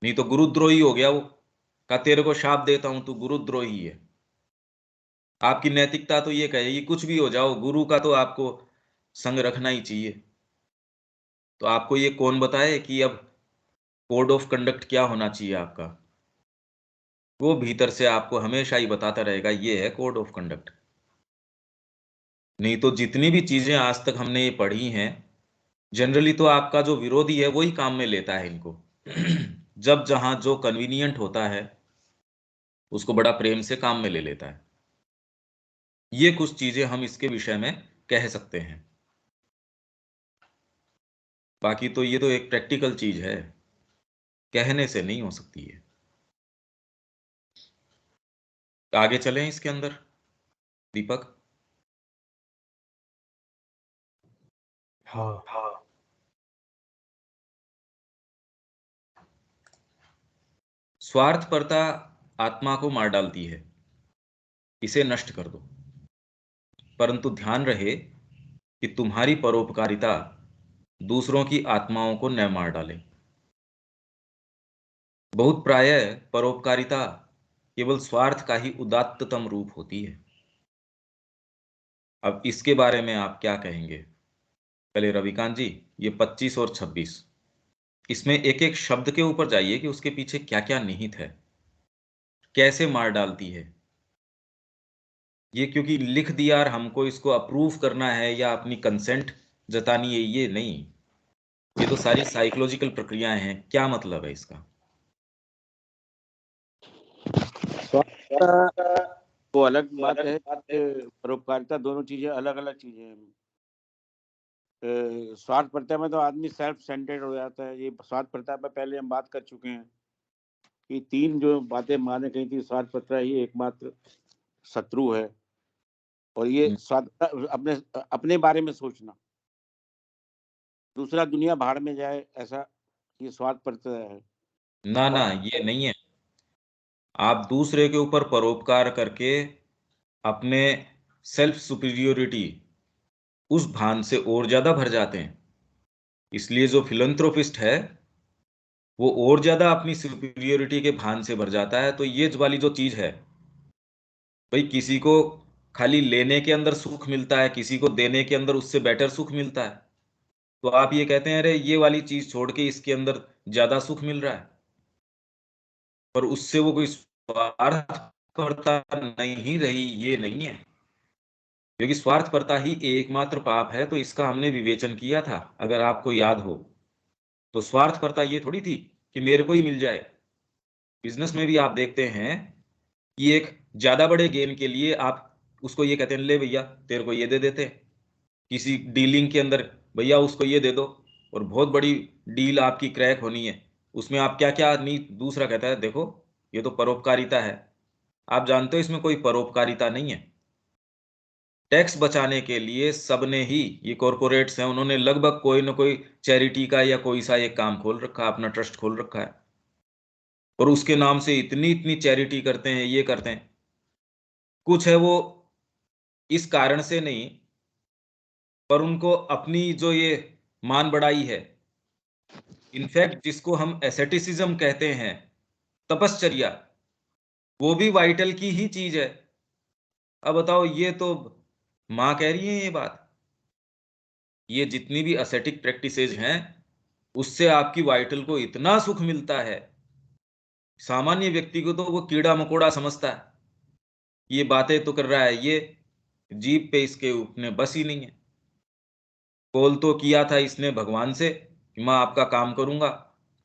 नहीं तो गुरुद्रोही हो गया वो। का तेरे को शाप देता हूं, तू गुरुद्रोही है। आपकी नैतिकता तो ये कहेगी कुछ भी हो जाओ, गुरु का तो आपको संग रखना ही चाहिए। तो आपको ये कौन बताए कि अब कोड ऑफ कंडक्ट क्या होना चाहिए आपका? वो भीतर से आपको हमेशा ही बताता रहेगा ये है कोड ऑफ कंडक्ट। नहीं तो जितनी भी चीजें आज तक हमने ये पढ़ी हैं, जनरली तो आपका जो विरोधी है वही काम में लेता है इनको। जब जहां जो कन्वीनियंट होता है उसको बड़ा प्रेम से काम में ले लेता है। ये कुछ चीजें हम इसके विषय में कह सकते हैं। बाकी तो ये तो एक प्रैक्टिकल चीज है, कहने से नहीं हो सकती है। आगे चलें इसके अंदर, दीपक। हाँ। स्वार्थपरता आत्मा को मार डालती है, इसे नष्ट कर दो। परंतु ध्यान रहे कि तुम्हारी परोपकारिता दूसरों की आत्माओं को न मार डाले। बहुत प्रायः परोपकारिता केवल स्वार्थ का ही उदात्ततम रूप होती है। अब इसके बारे में आप क्या कहेंगे? पहले रविकांत जी, ये 25 और 26, इसमें एक एक शब्द के ऊपर जाइए कि उसके पीछे क्या क्या निहित है, कैसे मार डालती है ये। क्योंकि लिख दिया और हमको इसको अप्रूव करना है या अपनी कंसेंट जतानी है, ये नहीं। ये तो सारी साइकोलॉजिकल प्रक्रियाएं हैं। क्या मतलब है इसका? वो अलग बात है, परोपकारिता दोनों चीजें अलग अलग चीजें हैं। स्वार्थपरता में तो आदमी सेल्फ सेंटर्ड हो जाता है। ये स्वार्थपरता पे पहले हम बात कर चुके हैं कि 3 जो बातें माने कही थी, स्वार्थपरता ही एकमात्र शत्रु है। और ये स्वार्थ अपने अपने बारे में सोचना, दूसरा दुनिया भाड़ में जाए, ऐसा ये स्वार्थपरता है। ना ना, ये नहीं है। आप दूसरे के ऊपर परोपकार करके अपने सेल्फ सुपीरियोरिटी उस भान से और ज्यादा भर जाते हैं। इसलिए जो फिलंथ्रोपिस्ट है वो और ज्यादा अपनी सुपीरियोरिटी के भान से भर जाता है। तो ये वाली जो चीज है भाई, किसी को खाली लेने के अंदर सुख मिलता है, किसी को देने के अंदर उससे बेटर सुख मिलता है। तो आप ये कहते हैं अरे ये वाली चीज छोड़ के इसके अंदर ज्यादा सुख मिल रहा है, पर उससे वो कोई स्वार्थपरता नहीं रही, ये नहीं है। क्योंकि स्वार्थपरता ही एकमात्र पाप है। तो इसका हमने विवेचन किया था, अगर आपको याद हो। तो स्वार्थपरता ये थोड़ी थी कि मेरे को ही मिल जाए। बिजनेस में भी आप देखते हैं कि एक ज्यादा बड़े गेन के लिए आप उसको ये कहते हैं ले भैया तेरे को ये दे देते हैं। किसी डीलिंग के अंदर भैया उसको ये दे दो, और बहुत बड़ी डील आपकी क्रैक होनी है, उसमें आप क्या क्या नहीं। दूसरा कहता है देखो ये तो परोपकारिता है। आप जानते हो इसमें कोई परोपकारिता नहीं है। टैक्स बचाने के लिए सबने ही, ये कॉरपोरेट्स हैं, उन्होंने लगभग कोई ना कोई चैरिटी का या कोई सा एक काम खोल रखा है, अपना ट्रस्ट खोल रखा है, और उसके नाम से इतनी इतनी चैरिटी करते हैं, ये करते हैं। कुछ है वो इस कारण से नहीं, पर उनको अपनी जो ये मान बढ़ाई है, इनफैक्ट जिसको हम एसेटिसिज्म कहते हैं, तपश्चर्या, वो भी वाइटल की ही चीज है। अब बताओ, ये तो माँ कह रही है ये बात, ये जितनी भी असेटिक प्रैक्टिसेज हैं उससे आपकी वाइटल को इतना सुख मिलता है, सामान्य व्यक्ति को तो वो कीड़ा मकोड़ा समझता है। ये बातें तो कर रहा है, ये जीभ पे इसके उपने बस ही नहीं है। कॉल तो किया था इसने भगवान से कि मैं आपका काम करूंगा,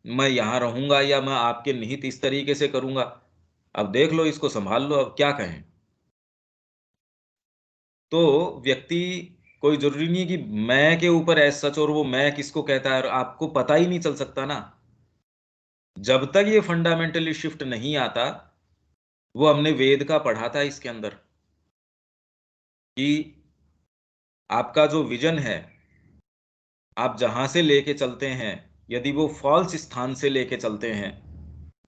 मैं यहां रहूंगा, या मैं आपके निहित इस तरीके से करूंगा। अब देख लो, इसको संभाल लो, अब क्या कहें। तो व्यक्ति, कोई जरूरी नहीं है कि मैं के ऊपर ऐसा सच, और वो मैं किसको कहता है और आपको पता ही नहीं चल सकता ना, जब तक ये फंडामेंटली शिफ्ट नहीं आता। वो हमने वेद का पढ़ा था इसके अंदर कि आपका जो विजन है, आप जहां से लेके चलते हैं, यदि वो फॉल्स स्थान से लेके चलते हैं,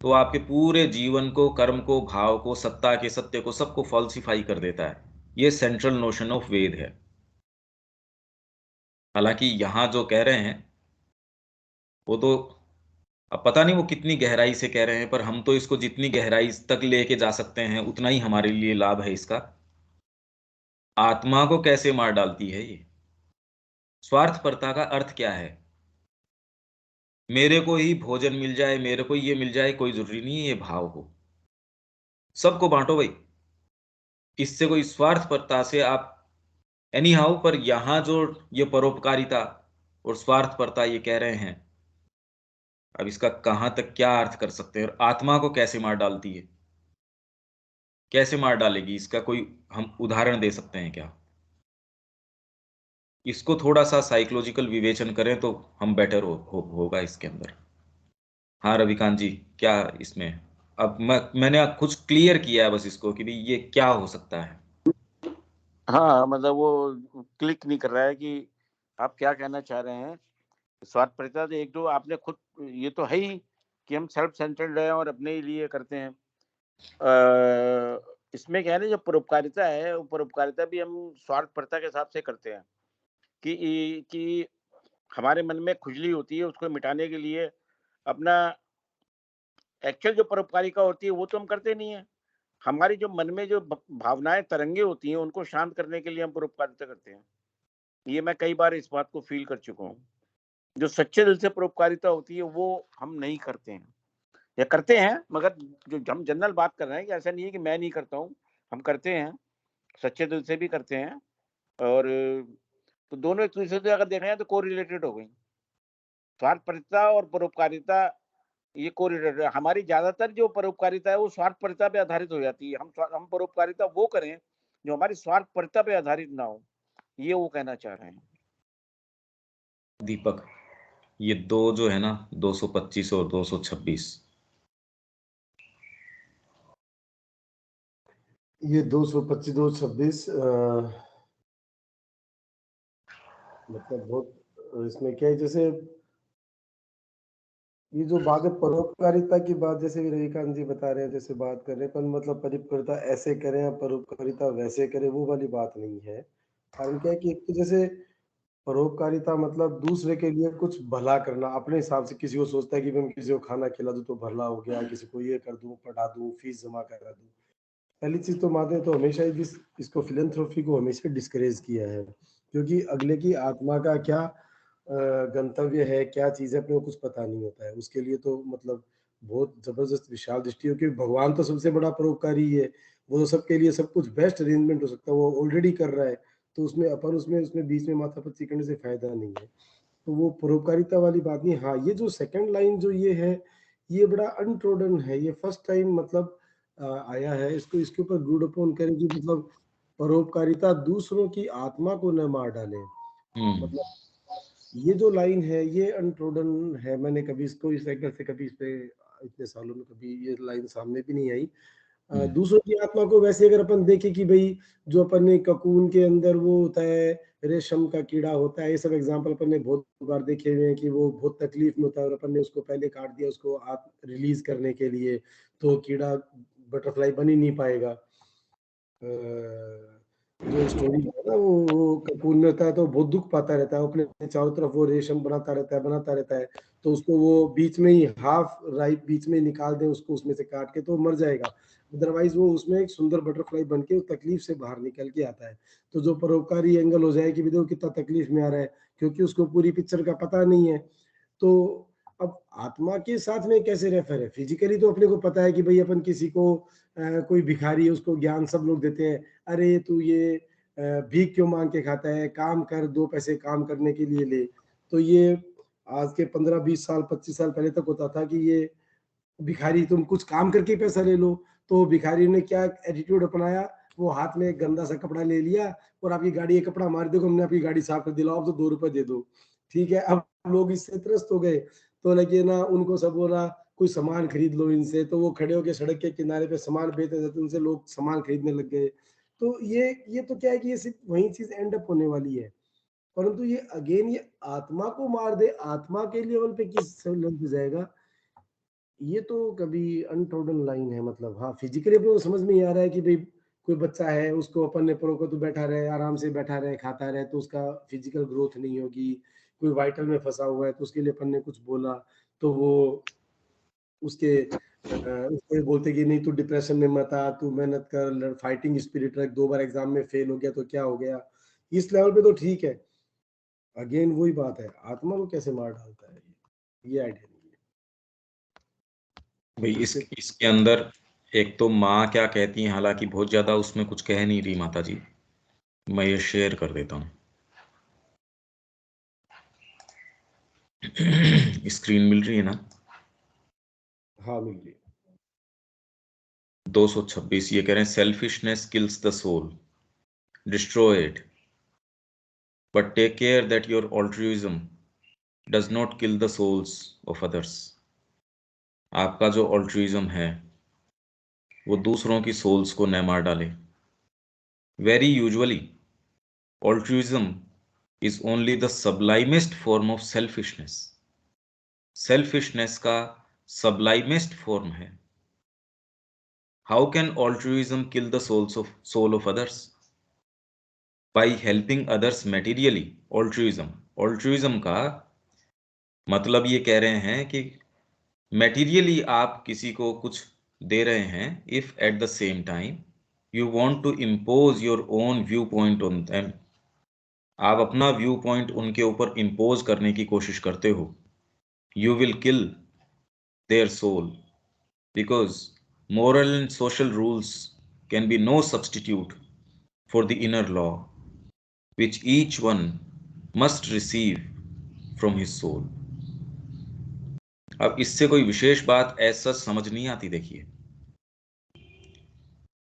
तो आपके पूरे जीवन को, कर्म को, भाव को, सत्ता के सत्य को, सबको फॉल्सिफाई कर देता है। ये सेंट्रल नोशन ऑफ वेद है। हालांकि यहां जो कह रहे हैं वो तो अब पता नहीं वो कितनी गहराई से कह रहे हैं, पर हम तो इसको जितनी गहराई तक लेके जा सकते हैं उतना ही हमारे लिए लाभ है इसका। आत्मा को कैसे मार डालती है ये? स्वार्थपरता का अर्थ क्या है? मेरे को ही भोजन मिल जाए, मेरे को ये मिल जाए, कोई जरूरी नहीं है ये भाव हो। सबको बांटो भाई, इससे कोई स्वार्थपरता से आप एनी हाउ। पर यहां जो ये परोपकारिता और स्वार्थपरता ये कह रहे हैं, अब इसका कहां तक क्या अर्थ कर सकते हैं, और आत्मा को कैसे मार डालती है, कैसे मार डालेगी, इसका कोई हम उदाहरण दे सकते हैं क्या? इसको थोड़ा सा साइकोलॉजिकल विवेचन करें तो हम बेटर होगा इसके अंदर। हाँ रविकांत जी, क्या इसमें अब मैंने कुछ क्लियर किया है बस इसको कि भाई ये क्या हो सकता है। हाँ, मतलब वो क्लिक नहीं कर रहा है कि आप क्या कहना चाह रहे हैं। स्वार्थपरता तो एक तो आपने खुद, ये तो है ही कि हम सेल्फ सेंटर्ड हैं और अपने ही लिए करते हैं। इसमें क्या है ना, जो परोपकारिता है, वो परोपकारिता भी हम स्वार्थपरता के हिसाब से करते हैं कि हमारे मन में खुजली होती है, उसको मिटाने के लिए अपना एक्चुअल जो परोपकारिता होती है वो तो हम करते नहीं है। हमारी जो मन में जो भावनाएं तरंगे होती हैं, उनको शांत करने के लिए हम परोपकारिता करते हैं। ये मैं कई बार इस बात को फील कर चुका हूँ। जो सच्चे दिल से परोपकारिता होती है वो हम नहीं करते हैं, या करते हैं, मगर जो हम जनरल बात कर रहे हैं कि ऐसा नहीं है कि मैं नहीं करता हूँ, हम करते हैं, सच्चे दिल से भी करते हैं। और तो दोनों एक दूसरे से अगर देखें जाए तो कोरिलेटेड हो गई। स्वार्थपरता और परोपकारिता ये कोरिलेटेड है। हमारी ज्यादातर जो परोपकारिता है वो स्वार्थपरता पे आधारित हो जाती है। हम परोपकारिता वो करें जो हमारी स्वार्थपरता पे आधारित ना हो, ये वो कहना चाह रहे हैं। दीपक, ये दो जो है ना, 225 और 226, ये 225 226 मतलब बहुत इसमें क्या है, जैसे ये जो बात है परोपकारिता की बात, जैसे कि रविकांत जी बता रहे हैं, जैसे बात कर रहे हैं, पर मतलब परोपकारिता ऐसे करें या परोपकारिता वैसे करें, वो वाली बात नहीं है। कारण क्या है कि एक तो जैसे परोपकारिता मतलब दूसरे के लिए कुछ भला करना, अपने हिसाब से किसी को सोचता है कि मैं किसी को खाना खिला दूं तो भला हो गया, किसी को ये कर दूं, पढ़ा दूं, फीस जमा करा दूं। पहली चीज तो माते तो हमेशा इसको फिलेंथ्रोपी को हमेशा डिस्करेज किया है, क्योंकि अगले की आत्मा का क्या गंतव्य है, क्या चीज है, अपने को कुछ पता नहीं होता है। उसके लिए तो मतलब बहुत जबरदस्त विशाल दृष्टि हो, क्योंकि भगवान तो सबसे बड़ा परोपकारी है। वो तो सबके लिए सब कुछ बेस्ट अरेंजमेंट हो सकता है, वो ऑलरेडी कर रहा है। तो उसमें अपन उसमें बीच में माथापच्ची करने से फायदा नहीं है। तो वो परोपकारिता वाली बात नहीं। हाँ, ये जो सेकंड लाइन जो ये है, ये बड़ा अनट्रोडन है। ये फर्स्ट टाइम मतलब आया है। इसको इसके ऊपर गुड अपॉन करें कि मतलब परोपकारिता दूसरों की आत्मा को न मार डाले। मतलब ये जो लाइन है ये अनट्रोडन है। मैंने कभी इसको इस एंगल से कभी इस पे इतने सालों में कभी ये लाइन सामने भी नहीं आई। दूसरों की आत्मा को वैसे अगर अपन देखें कि भाई जो अपन ने ककून के अंदर वो होता है, रेशम का कीड़ा होता है, ये सब एग्जांपल अपन ने बहुत बार देखे हुए हैं कि वो बहुत तकलीफ में होता है और अपन ने उसको पहले काट दिया उसको आप रिलीज करने के लिए, तो कीड़ा बटरफ्लाई बन ही नहीं पाएगा। जो स्टोरी है ना, वो कपूर में होता है तो बहुत दुख पाता रहता है, अपने चारों तरफ वो रेशम बनाता रहता है। तो उसको वो बीच में ही हाफ राइट बीच में निकाल दे उसको, उसमें से काट के, तो मर जाएगा। अदरवाइज वो उसमें एक सुंदर बटरफ्लाई बन के तकलीफ से बाहर निकल के आता है। तो जो परोपकारी एंगल हो जाए कि देखो कितना तकलीफ में आ रहा है, क्योंकि उसको पूरी पिक्चर का पता नहीं है। तो अब आत्मा के साथ में कैसे रेफर है, फिजिकली तो अपने को पता है कि भाई अपन किसी को कोई भिखारी है उसको ज्ञान सब लोग देते हैं, अरे तू ये भीख क्यों मांग के खाता है, काम कर, 2 पैसे काम करने के लिए ले। तो ये आज के 15-20 साल 25 साल पहले तक होता था कि ये भिखारी तुम कुछ काम करके पैसा ले लो। तो भिखारी ने क्या एटीट्यूड अपनाया, वो हाथ में एक गंदा सा कपड़ा ले लिया और आपकी गाड़ी ये कपड़ा मार, देखो हमने आपकी गाड़ी साफ कर दिलाओ, अब तो 2 रुपए दे दो। ठीक है, अब लोग इससे त्रस्त हो गए, तो लगे ना उनको सब बोला कोई सामान खरीद लो इनसे, तो वो खड़े होके सड़क के किनारे पे सामान बेचते थे, तो उनसे लोग सामान खरीदने लग गए। तो ये तो क्या है कि ये सिर्फ वही चीज एंड अप होने वाली है। परंतु ये अगेन ये आत्मा को मार दे, आत्मा के लेवल पे किस लेवल पे जाएगा, ये तो कभी अनट्रोडन लाइन है। मतलब हाँ, फिजिकली अपने को समझ में ही आ रहा है कि भाई कोई बच्चा है उसको अपन ने परों को तो बैठा रहे, आराम से बैठा रहे, खाता रहे, तो उसका फिजिकल ग्रोथ नहीं होगी। कोई वाइटल में फंसा हुआ है तो उसके लिए अपन ने कुछ बोला, तो वो उसके उसको ये बोलते कि नहीं तू डिप्रेशन में मत आ, तू मेहनत कर, फाइटिंग स्पिरिट रख, 2 बार एग्जाम में फेल हो गया तो क्या हो गया। इस लेवल पे तो ठीक है। अगेन वही बात है, आत्मा को कैसे मार डालता है, ये आइडिया नहीं भाई है इससे। इसके अंदर एक तो माँ क्या कहती है, हालांकि बहुत ज्यादा उसमें कुछ कह नहीं रही माता जी, मैं ये शेयर कर देता हूँ। स्क्रीन मिल रही है ना? हाँ, मिल रही है। 226 ये कह रहे हैं, selfishness kills the soul, destroy it, but take care that your altruism does not kill the souls of others. आपका जो altruism है वो दूसरों की souls को न मार डाले. Very usually, altruism is only the sublimest form of selfishness. Selfishness का sublimest form है. How can altruism kill the soul of others? By helping others materially. Altruism का मतलब ये कह रहे हैं कि materially आप किसी को कुछ दे रहे हैं if at the same time you want to impose your own viewpoint on them. आप अपना व्यू पॉइंट उनके ऊपर इम्पोज करने की कोशिश करते हो. You will kill their soul because moral and social rules can be no substitute for the inner law which each one must receive from his soul. अब इससे कोई विशेष बात ऐसा समझ नहीं आती. देखिए,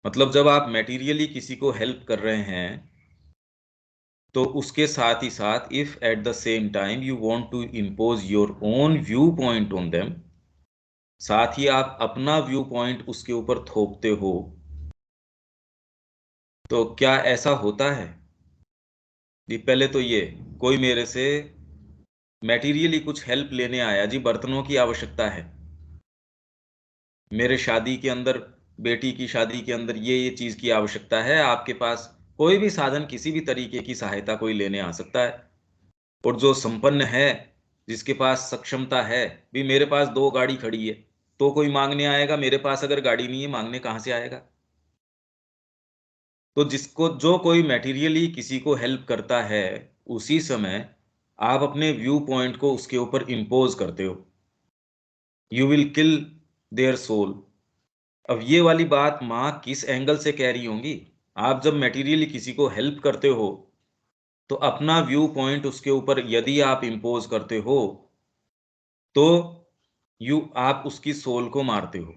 मतलब जब आप मेटीरियली किसी को हेल्प कर रहे हैं तो उसके साथ ही साथ if at the same time you want to impose your own view point on them, साथ ही आप अपना व्यू पॉइंट उसके ऊपर थोपते हो, तो क्या ऐसा होता है? जी पहले तो ये, कोई मेरे से मेटीरियली कुछ हेल्प लेने आया, जी बर्तनों की आवश्यकता है, मेरे शादी के अंदर, बेटी की शादी के अंदर ये चीज की आवश्यकता है, आपके पास कोई भी साधन, किसी भी तरीके की सहायता कोई लेने आ सकता है. और जो संपन्न है, जिसके पास सक्षमता है, भी मेरे पास 2 गाड़ी खड़ी है, तो कोई मांगने आएगा. मेरे पास अगर गाड़ी नहीं है, मांगने कहां से आएगा? तो जो कोई मेटीरियली किसी को हेल्प करता है, उसी समय आप अपने व्यू पॉइंट को उसके ऊपर इम्पोज करते हो. You will kill their soul. अब ये वाली बात माँ किस एंगल से कह रही होंगी? आप जब मेटीरियली किसी को हेल्प करते हो तो अपना व्यू पॉइंट उसके ऊपर यदि आप इम्पोज करते हो तो आप उसकी सोल को मारते हो.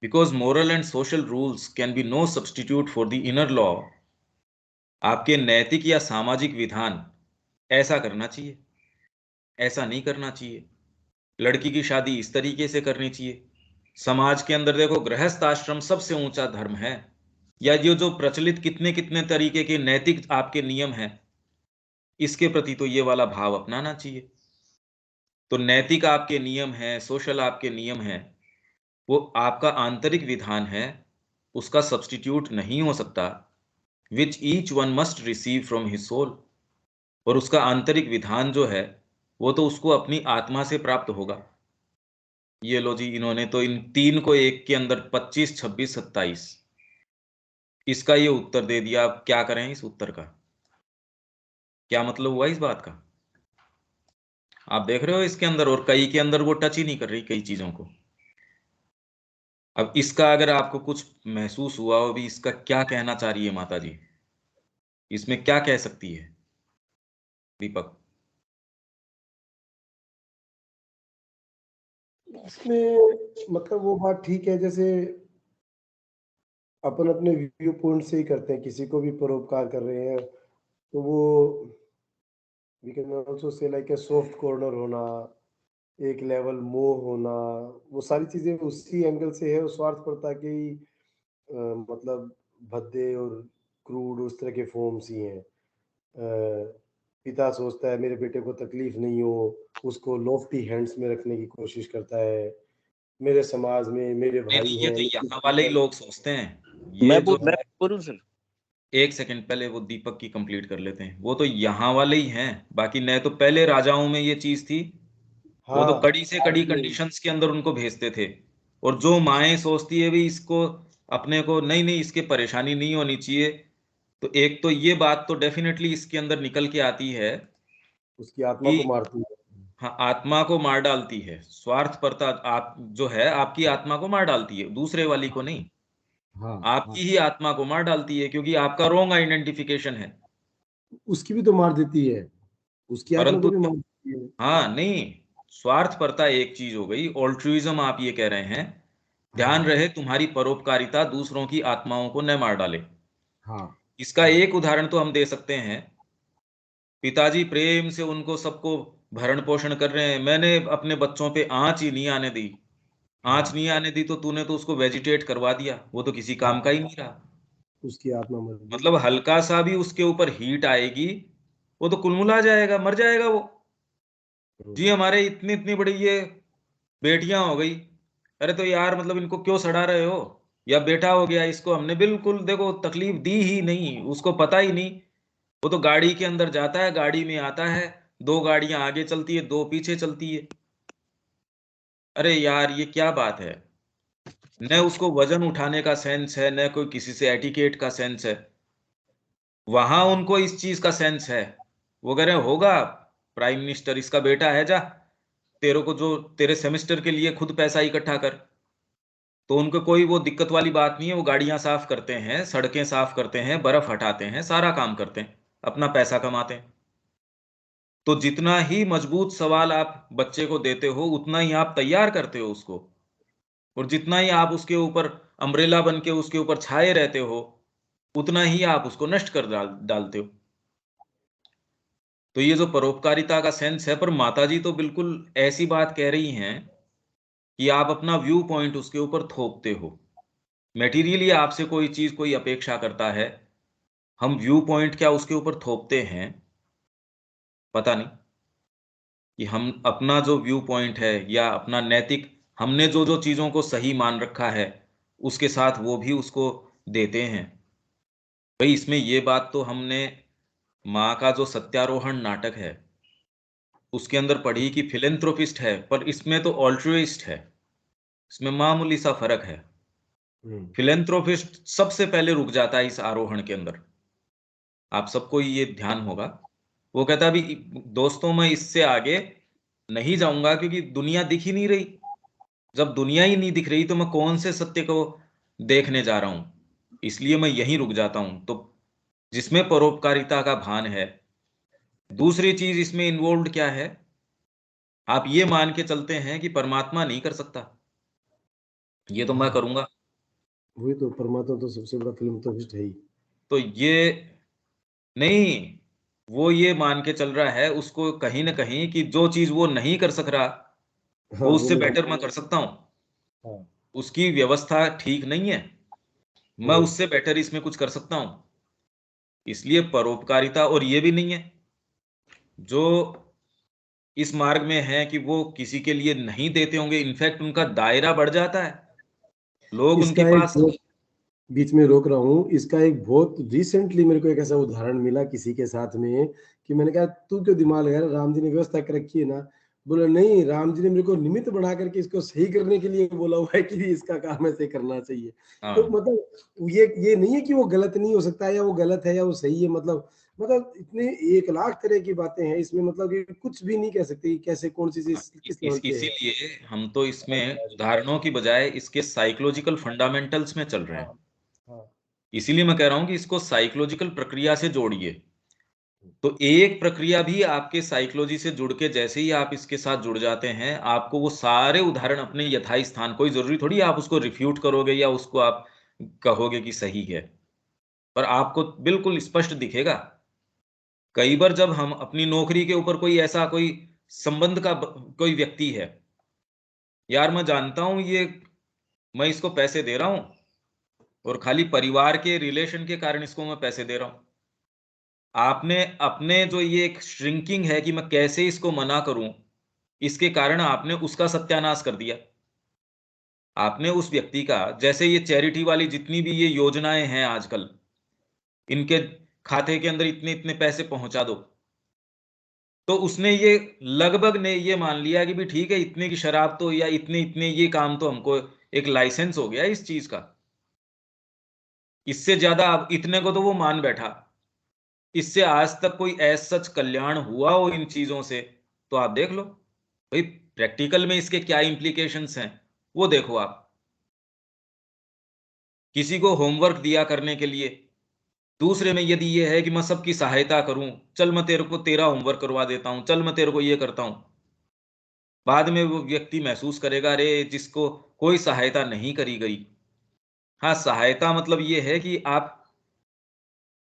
Because moral and social rules can be no substitute for the inner law. आपके नैतिक या सामाजिक विधान ऐसा करना चाहिए, ऐसा नहीं करना चाहिए. लड़की की शादी इस तरीके से करनी चाहिए. समाज के अंदर देखो, गृहस्थ आश्रम सबसे ऊंचा धर्म है, या ये जो प्रचलित कितने कितने तरीके के नैतिक आपके नियम हैं, इसके प्रति तो ये वाला भाव अपनाना चाहिए. तो नैतिक आपके नियम हैं, सोशल आपके नियम हैं, वो आपका आंतरिक विधान है, उसका सब्स्टिट्यूट नहीं हो सकता. Which each one must receive from his soul. और उसका आंतरिक विधान जो है वो तो उसको अपनी आत्मा से प्राप्त होगा. ये लो जी, इन्होंने तो इन 3 को एक के अंदर 25, 26, 27 इसका ये उत्तर दे दिया. आप क्या करें इस उत्तर का? क्या मतलब हुआ इस बात का? आप देख रहे हो इसके अंदर, और कई के अंदर वो टच ही नहीं कर रही कई चीजों को. अब इसका अगर आपको कुछ महसूस हुआ हो भी, इसका क्या कहना चाह रही है माता जी, इसमें क्या कह सकती है दीपक? इसमें मतलब वो बात ठीक है, जैसे अपन अपने व्यू पॉइंट से ही करते हैं, किसी को भी परोपकार कर रहे हैं तो वो we can also say like a soft corner होना, एक लेवल मोह होना, वो सारी चीजें उसी एंगल से है, उस स्वार्थपरता के ही मतलब भद्दे और क्रूड उस तरह के फॉर्म्स ही हैं. पिता सोचता है मेरे बेटे को तकलीफ नहीं हो, उसको लॉफ्टी हैंड्स में रखने की कोशिश करता है. मेरे समाज में मेरे नहीं भाई नहीं, ये हैं, तो यहाँ वाले ही लोग सोचते हैं. ये जो मैं बोलूं सर? एक सेकंड पहले वो दीपक की कंप्लीट कर लेते हैं. वो तो यहाँ वाले ही हैं, बाकी न तो पहले राजाओं में ये चीज थी, वो तो हाँ कड़ी से कड़ी आज भी कंडीशंस के अंदर उनको भेजते थे. और जो माएं सोचती है भी इसको अपने को नहीं नहीं इसके परेशानी नहीं होनी चाहिए, तो एक तो ये बात तो डेफिनेटली इसके अंदर निकल के आती है उसकी आत्मा कि को मारती है. हाँ, आत्मा को मार डालती है. स्वार्थपरता आप जो है आपकी आत्मा को मार डालती है, दूसरे वाली को नहीं. हाँ हाँ, आपकी ही आत्मा को मार डालती है, क्योंकि आपका रॉन्ग आइडेंटिफिकेशन है. उसकी भी तो मार देती है, उसकी आत्मा को परंतु भी मार देती है. हाँ नहीं, स्वार्थपरता एक चीज हो गई, ऑल्ट्रुइज्म आप ये कह रहे हैं. ध्यान हाँ रहे तुम्हारी परोपकारिता दूसरों की आत्माओं को न मार डाले. हाँ इसका एक उदाहरण तो हम दे सकते हैं, पिताजी प्रेम से उनको सबको भरण पोषण कर रहे हैं, मैंने अपने बच्चों पे आंच ही नहीं आने दी, आंच नहीं आने दी तो तूने तो उसको वेजिटेट करवा दिया, वो तो किसी काम का ही नहीं रहा। उसकी आत्मा मर गई। मतलब हल्का सा भी उसके ऊपर हीट आएगी, वो तो कुलमुला जाएगा, मर जाएगा वो। जी हमारे इतनी इतनी बड़ी ये बेटियां हो गई, अरे तो यार मतलब इनको क्यों सड़ा रहे हो, या बेटा हो गया, इसको हमने बिल्कुल देखो तकलीफ दी ही नहीं, उसको पता ही नहीं, वो तो गाड़ी के अंदर जाता है, गाड़ी में आता है, 2 गाड़ियां आगे चलती है, 2 पीछे चलती है। अरे यार ये क्या बात है, न उसको वजन उठाने का सेंस है, न कोई किसी से एटिकेट का सेंस है। वहां उनको इस चीज का सेंस है, वो कह रहे होगा प्राइम मिनिस्टर इसका बेटा है, जा तेरे को जो तेरे सेमेस्टर के लिए खुद पैसा इकट्ठा कर। तो उनको कोई वो दिक्कत वाली बात नहीं है, वो गाड़ियां साफ करते हैं, सड़कें साफ करते हैं, बर्फ हटाते हैं, सारा काम करते हैं, अपना पैसा कमाते हैं। तो जितना ही मजबूत सवाल आप बच्चे को देते हो उतना ही आप तैयार करते हो उसको, और जितना ही आप उसके ऊपर अम्ब्रेला बन के उसके ऊपर छाए रहते हो उतना ही आप उसको नष्ट कर डालते हो। तो ये जो परोपकारिता का सेंस है, पर माताजी तो बिल्कुल ऐसी बात कह रही हैं कि आप अपना व्यू पॉइंट उसके ऊपर थोपते हो। मेटीरियली आपसे कोई चीज कोई अपेक्षा करता है, हम व्यू पॉइंट क्या उसके ऊपर थोपते हैं पता नहीं, कि हम अपना जो व्यू पॉइंट है या अपना नैतिक, हमने जो जो चीजों को सही मान रखा है उसके साथ वो भी उसको देते हैं। भाई इसमें ये बात तो हमने माँ का जो सत्यारोहण नाटक है उसके अंदर पढ़ी कि फिलेंथ्रोपिस्ट है, पर इसमें तो ऑल्ट्रुइस्ट है, इसमें मामूली सा फर्क है। फिलेंथ्रोपिस्ट सबसे पहले रुक जाता है इस आरोहण के अंदर, आप सबको ये ध्यान होगा। वो कहता है अभी दोस्तों मैं इससे आगे नहीं जाऊंगा क्योंकि दुनिया दिख ही नहीं रही, जब दुनिया ही नहीं दिख रही तो मैं कौन से सत्य को देखने जा रहा हूं, इसलिए मैं यहीं रुक जाता हूं। तो जिसमें परोपकारिता का भान है। दूसरी चीज इसमें इन्वॉल्व क्या है, आप ये मान के चलते हैं कि परमात्मा नहीं कर सकता, ये तो मैं करूंगा। वही तो, परमात्मा तो सबसे बड़ा फिल्म है ही। तो ये नहीं, वो ये मान के चल रहा है उसको कहीं ना कहीं कि जो चीज वो नहीं कर सक रहा हाँ, वो वो उससे मैं बेटर मैं कर सकता हूं, हाँ, उसकी व्यवस्था ठीक नहीं है, मैं हम्म, उससे बेटर इसमें कुछ कर सकता हूं। इसलिए परोपकारिता, और ये भी नहीं है जो इस मार्ग में है कि वो किसी के लिए नहीं देते होंगे, इनफैक्ट उनका दायरा बढ़ जाता है, लोग उनके इसका एक पास। बहुत, बीच में रोक रहा हूँ, इसका एक बहुत रिसेंटली मेरे को एक ऐसा उदाहरण मिला किसी के साथ में, कि मैंने कहा तू क्यों दिमाग लगा रहा है? राम जी ने व्यवस्था कर रखी है ना। बोला नहीं, राम जी ने मेरे को निमित्त बना करके इसको सही करने के लिए बोला हुआ है कि इसका काम ऐसे करना चाहिए। तो हाँ, मतलब ये नहीं है कि वो गलत नहीं हो सकता, या वो गलत है या वो सही है, मतलब इतने 1 लाख तरह की बातें हैं इसमें, मतलब ये कुछ भी नहीं कह सकते कि कैसे कौन सी चीज किस लेवल पे है। इसीलिए हम तो इसमें उदाहरणों की बजाय इसके साइकोलॉजिकल फंडामेंटल्स में चल रहे हाँ, हैं। हाँ, इसीलिए मैं कह रहा हूं कि इसको साइकोलॉजिकल प्रक्रिया से जोड़िए। तो एक प्रक्रिया भी आपके साइकोलॉजी से जुड़ के जैसे ही आप इसके साथ जुड़ जाते हैं, आपको वो सारे उदाहरण अपने यथाई स्थान, कोई जरूरी थोड़ी आप उसको रिफ्यूट करोगे या उसको आप कहोगे कि सही है, पर आपको बिल्कुल स्पष्ट दिखेगा। कई बार जब हम अपनी नौकरी के ऊपर कोई ऐसा कोई संबंध का कोई व्यक्ति है, यार मैं जानता हूं ये, मैं इसको पैसे दे रहा हूं और खाली परिवार के रिलेशन के कारण इसको मैं पैसे दे रहा हूं, आपने अपने जो ये एक श्रिंकिंग है कि मैं कैसे इसको मना करूं, इसके कारण आपने उसका सत्यानाश कर दिया। आपने उस व्यक्ति का, जैसे ये चैरिटी वाली जितनी भी ये योजनाएं हैं आजकल, इनके खाते के अंदर इतने इतने पैसे पहुंचा दो, तो उसने ये लगभग ने ये मान लिया कि भी ठीक है, इतने की शराब तो या इतने इतने ये काम तो हमको एक लाइसेंस हो गया इस चीज का, इससे ज्यादा अब इतने को तो वो मान बैठा। इससे आज तक कोई ऐसा सच कल्याण हुआ हो इन चीजों से तो आप देख लो, भाई प्रैक्टिकल में इसके क्या इंप्लीकेशंस हैं वो देखो आप। किसी को होमवर्क दिया करने के लिए, दूसरे में यदि ये है कि मैं सबकी सहायता करूं, चल मैं तेरे को तेरा होमवर्क करवा देता हूं, चल मैं तेरे को ये करता हूं, बाद में वो व्यक्ति महसूस करेगा अरे जिसको कोई सहायता नहीं करी गई। हाँ, सहायता मतलब ये है कि आप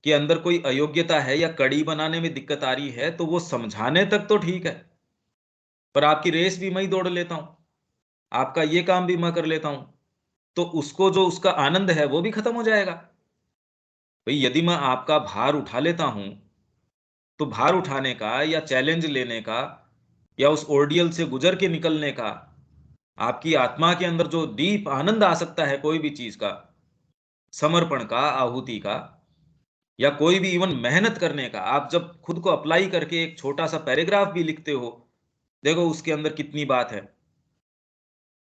कि अंदर कोई अयोग्यता है या कड़ी बनाने में दिक्कत आ रही है तो वो समझाने तक तो ठीक है, पर आपकी रेस भी मैं ही दौड़ लेता हूं, आपका ये काम भी मैं कर लेता हूं, तो उसको जो उसका आनंद है वो भी खत्म हो जाएगा। भाई यदि मैं आपका भार उठा लेता हूं तो भार उठाने का या चैलेंज लेने का या उस ऑर्डियल से गुजर के निकलने का आपकी आत्मा के अंदर जो डीप आनंद आ सकता है कोई भी चीज का, समर्पण का, आहुति का, या कोई भी इवन मेहनत करने का, आप जब खुद को अप्लाई करके एक छोटा सा पैराग्राफ भी लिखते हो, देखो उसके अंदर कितनी बात है।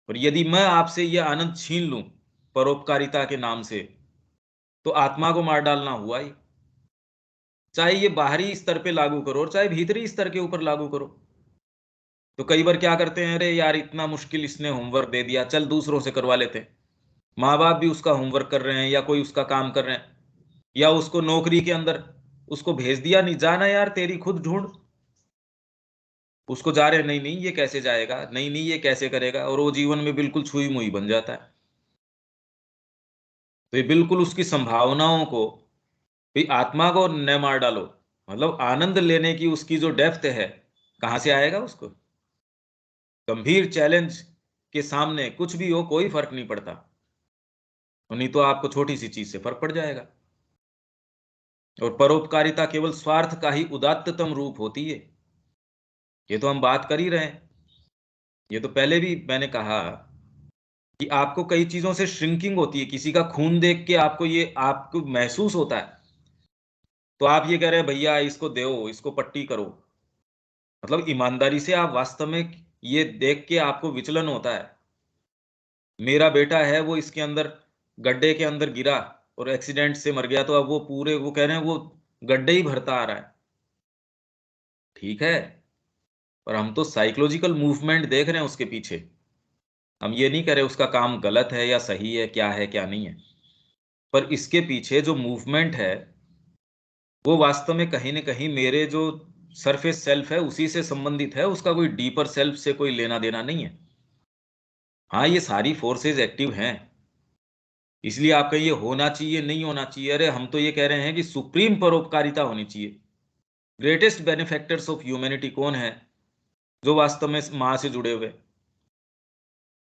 और यदि मैं आपसे यह आनंद छीन लूं परोपकारिता के नाम से, तो आत्मा को मार डालना हुआ ही। चाहे ये बाहरी स्तर पे लागू करो और चाहे भीतरी स्तर के ऊपर लागू करो। तो कई बार क्या करते हैं, अरे यार इतना मुश्किल इसने होमवर्क दे दिया, चल दूसरों से करवा लेते हैं। माँ बाप भी उसका होमवर्क कर रहे हैं या कोई उसका काम कर रहे हैं, या उसको नौकरी के अंदर उसको भेज दिया, नहीं जाना यार तेरी खुद ढूंढ, उसको जा रहे, नहीं नहीं ये कैसे जाएगा, नहीं नहीं ये कैसे करेगा, और वो जीवन में बिल्कुल छुई मुई बन जाता है। तो ये बिल्कुल उसकी संभावनाओं को भी, आत्मा को न मार डालो, मतलब आनंद लेने की उसकी जो डेप्थ है कहां से आएगा उसको। गंभीर चैलेंज के सामने कुछ भी हो कोई फर्क नहीं पड़ता, नहीं तो आपको छोटी सी चीज से फर्क पड़ जाएगा। और परोपकारिता केवल स्वार्थ का ही उदात्ततम रूप होती है, ये तो हम बात कर ही रहे हैं। ये तो पहले भी मैंने कहा कि आपको कई चीजों से श्रिंकिंग होती है, किसी का खून देख के आपको ये आपको महसूस होता है, तो आप ये कह रहे हैं भैया इसको दो, इसको पट्टी करो, मतलब ईमानदारी से आप वास्तव में ये देख के आपको विचलन होता है। मेरा बेटा है वो इसके अंदर गड्ढे के अंदर गिरा और एक्सीडेंट से मर गया, तो अब वो पूरे वो कह रहे हैं वो गड्ढे ही भरता आ रहा है। ठीक है, पर हम तो साइकोलॉजिकल मूवमेंट देख रहे हैं उसके पीछे, हम ये नहीं कह रहे उसका काम गलत है या सही है क्या नहीं है, पर इसके पीछे जो मूवमेंट है वो वास्तव में कहीं ना कहीं मेरे जो सरफेस सेल्फ है उसी से संबंधित है, उसका कोई डीपर सेल्फ से कोई लेना देना नहीं है। हाँ ये सारी फोर्सेस एक्टिव हैं, इसलिए आपका ये होना चाहिए नहीं होना चाहिए, अरे हम तो ये कह रहे हैं कि सुप्रीम परोपकारिता होनी चाहिए। ग्रेटेस्ट बेनिफैक्टर्स ऑफ ह्यूमैनिटी कौन है, जो वास्तव में माँ से जुड़े हुए,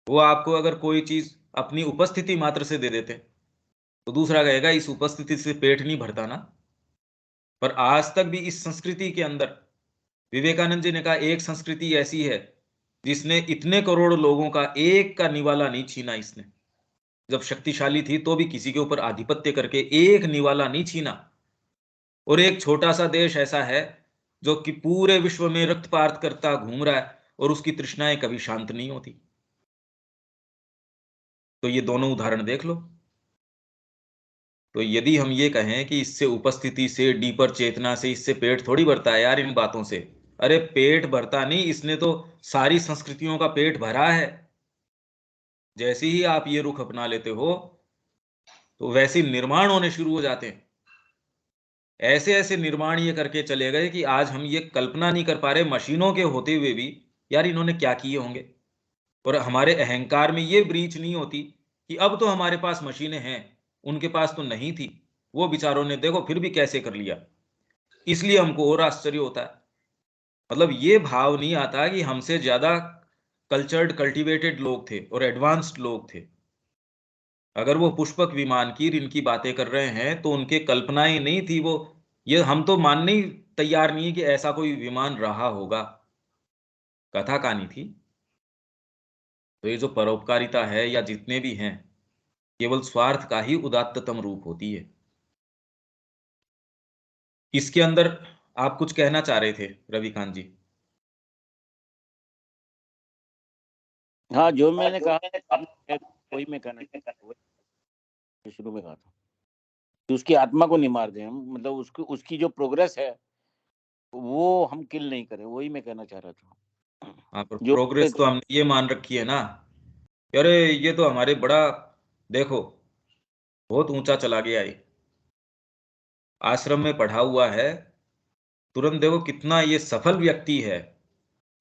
वो आपको अगर कोई चीज अपनी उपस्थिति मात्र से दे देते तो दूसरा कहेगा इस उपस्थिति से पेट नहीं भरता ना। पर आज तक भी इस संस्कृति के अंदर, विवेकानंद जी ने कहा एक संस्कृति ऐसी है जिसने इतने करोड़ लोगों का एक का निवाला नहीं छीना, इसने जब शक्तिशाली थी तो भी किसी के ऊपर आधिपत्य करके एक निवाला नहीं छीना। और एक छोटा सा देश ऐसा है जो कि पूरे विश्व में रक्तपात करता घूम रहा है और उसकी तृष्णाएं कभी शांत नहीं होती। तो ये दोनों उदाहरण देख लो। तो यदि हम ये कहें कि इससे उपस्थिति से, डीपर चेतना से, इससे पेट थोड़ी भरता है यार इन बातों से, अरे पेट भरता नहीं, इसने तो सारी संस्कृतियों का पेट भरा है। जैसे ही आप ये रुख अपना लेते हो तो वैसे निर्माण होने शुरू हो जाते हैं। ऐसे ऐसे निर्माण ये करके चले गए कि आज हम ये कल्पना नहीं कर पा रहे, मशीनों के होते हुए भी यार इन्होंने क्या किए होंगे। और हमारे अहंकार में ये ब्रीच नहीं होती कि अब तो हमारे पास मशीनें हैं, उनके पास तो नहीं थी, वो बेचारों ने देखो फिर भी कैसे कर लिया, इसलिए हमको और आश्चर्य होता है। मतलब ये भाव नहीं आता कि हमसे ज्यादा कल्चर्ड कल्टीवेटेड लोग थे और एडवांस्ड लोग थे। अगर वो पुष्पक विमान की इनकी बातें कर रहे हैं तो उनके कल्पनाएं नहीं थी वो, ये हम तो मानने ही तैयार नहीं है कि ऐसा कोई विमान रहा होगा, कथा कहानी थी। तो ये जो परोपकारिता है या जितने भी हैं, केवल स्वार्थ का ही उदात्ततम रूप होती है। इसके अंदर आप कुछ कहना चाह रहे थे रविकांत जी? हाँ, जो मैंने कहा वही मैं कहना शुरू में कहा था कि उसकी आत्मा को नहीं मार दें हम, मतलब उसकी जो प्रोग्रेस है वो हम किल नहीं करें, वही मैं कहना चाह रहा था। हाँ, पर जो प्रोग्रेस तो हमने ये मान रखी है ना, अरे ये तो हमारे बड़ा, देखो बहुत ऊंचा चला गया है, आश्रम में पढ़ा हुआ है, तुरंत देखो कितना ये सफल व्यक्ति है।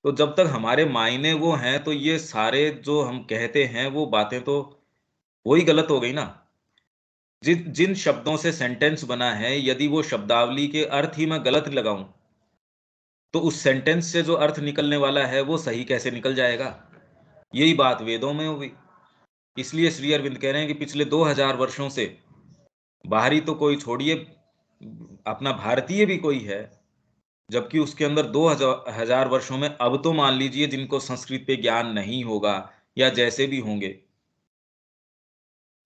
तो जब तक हमारे मायने वो हैं तो ये सारे जो हम कहते हैं वो बातें तो वही गलत हो गई ना। जिन शब्दों से सेंटेंस बना है, यदि वो शब्दावली के अर्थ ही मैं गलत लगाऊं तो उस सेंटेंस से जो अर्थ निकलने वाला है वो सही कैसे निकल जाएगा? यही बात वेदों में होगी। इसलिए श्री अरविंद कह रहे हैं कि पिछले 2000 वर्षों से, बाहरी तो कोई छोड़िए, अपना भारतीय भी कोई है, जबकि उसके अंदर 2000 वर्षों में, अब तो मान लीजिए जिनको संस्कृत पे ज्ञान नहीं होगा या जैसे भी होंगे,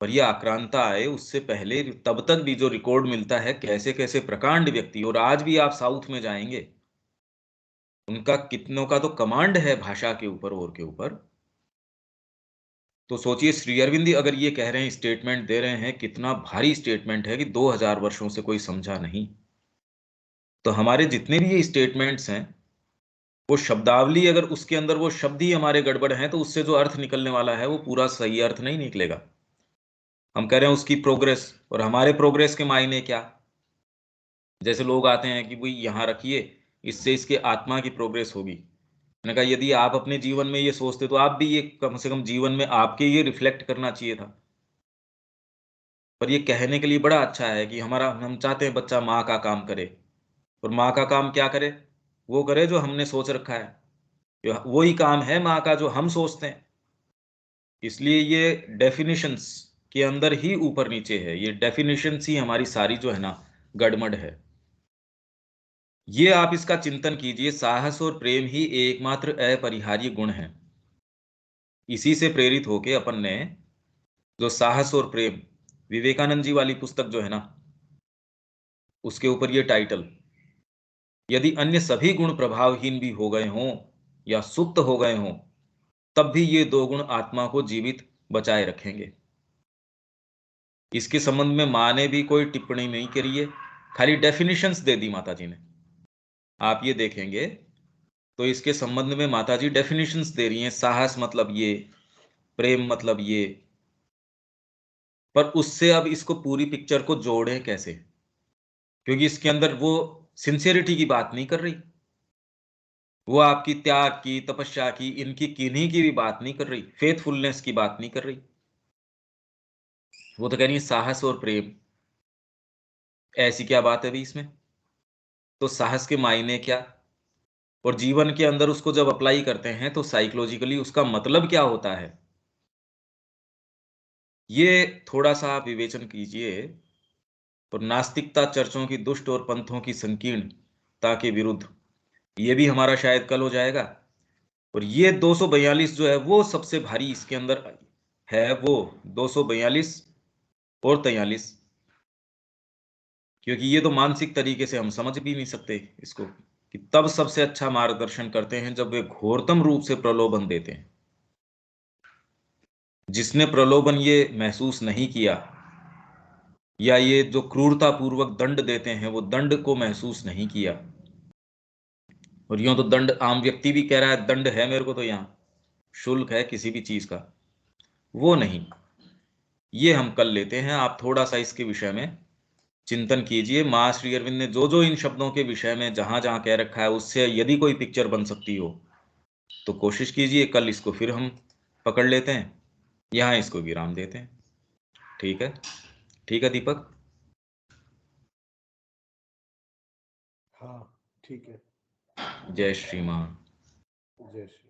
पर यह आक्रांता आए उससे पहले तब तक भी जो रिकॉर्ड मिलता है, कैसे कैसे प्रकांड व्यक्ति, और आज भी आप साउथ में जाएंगे, उनका कितनों का तो कमांड है भाषा के ऊपर और के ऊपर। तो सोचिए, श्री अरविंद अगर ये कह रहे हैं, स्टेटमेंट दे रहे हैं, कितना भारी स्टेटमेंट है कि 2000 वर्षों से कोई समझा नहीं। तो हमारे जितने भी ये स्टेटमेंट्स हैं, वो शब्दावली, अगर उसके अंदर वो शब्द ही हमारे गड़बड़ हैं, तो उससे जो अर्थ निकलने वाला है वो पूरा सही अर्थ नहीं निकलेगा। हम कह रहे हैं उसकी प्रोग्रेस, और हमारे प्रोग्रेस के मायने क्या? जैसे लोग आते हैं कि भाई यहाँ रखिए, इससे इसके आत्मा की प्रोग्रेस होगी। मैंने कहा यदि आप अपने जीवन में ये सोचते तो आप भी ये कम से कम जीवन में आपके ये रिफ्लेक्ट करना चाहिए था। पर ये कहने के लिए बड़ा अच्छा है कि हम चाहते हैं बच्चा माँ का काम करे, और माँ का काम क्या करे? वो करे जो हमने सोच रखा है, वही काम है माँ का जो हम सोचते हैं। इसलिए ये डेफिनेशंस के अंदर ही ऊपर नीचे है, ये डेफिनेशंस ही हमारी सारी जो है ना गड़मड़ है। ये आप इसका चिंतन कीजिए, साहस और प्रेम ही एकमात्र अपरिहार्य गुण है। इसी से प्रेरित होके अपन ने जो साहस और प्रेम, विवेकानंद जी वाली पुस्तक जो है ना, उसके ऊपर ये टाइटल, यदि अन्य सभी गुण प्रभावहीन भी हो गए हों या सुप्त हो गए हों, तब भी ये दो गुण आत्मा को जीवित बचाए रखेंगे। इसके संबंध में माँ ने भी कोई टिप्पणी नहीं करी है, खाली डेफिनेशंस दे दी माता जी ने। आप ये देखेंगे तो इसके संबंध में माता जी डेफिनेशंस दे रही हैं, साहस मतलब ये, प्रेम मतलब ये, पर उससे अब इसको पूरी पिक्चर को जोड़ें कैसे? क्योंकि इसके अंदर वो सिंसियरिटी की बात नहीं कर रही, वो आपकी त्याग की, तपस्या की, इनकी किन्हीं की भी बात नहीं कर रही, फेथफुलनेस की बात नहीं कर रही। वो तो कह रही है साहस और प्रेम। ऐसी क्या बात है अभी इसमें? तो साहस के मायने क्या, और जीवन के अंदर उसको जब अप्लाई करते हैं तो साइकोलॉजिकली उसका मतलब क्या होता है, ये थोड़ा सा आप विवेचन कीजिए। और नास्तिकता, चर्चों की दुष्ट और पंथों की संकीर्णता के विरुद्ध, ये भी हमारा शायद कल हो जाएगा। और ये 242 जो है वो सबसे भारी इसके अंदर है, वो 242 और 43, क्योंकि ये तो मानसिक तरीके से हम समझ भी नहीं सकते इसको, कि तब सबसे अच्छा मार्गदर्शन करते हैं जब वे घोरतम रूप से प्रलोभन देते हैं। जिसने प्रलोभन ये महसूस नहीं किया, या ये जो क्रूरता पूर्वक दंड देते हैं वो दंड को महसूस नहीं किया, और यूं तो दंड आम व्यक्ति भी कह रहा है दंड है मेरे को, तो यहाँ शुल्क है किसी भी चीज का, वो नहीं, ये हम कल लेते हैं। आप थोड़ा सा इसके विषय में चिंतन कीजिए। माँ श्री अरविंद ने जो जो इन शब्दों के विषय में जहां जहां कह रखा है, उससे यदि कोई पिक्चर बन सकती हो तो कोशिश कीजिए। कल इसको फिर हम पकड़ लेते हैं, यहाँ इसको विराम देते हैं। ठीक है, ठीक है दीपक। हाँ ठीक है। जय श्री माँ। जय श्री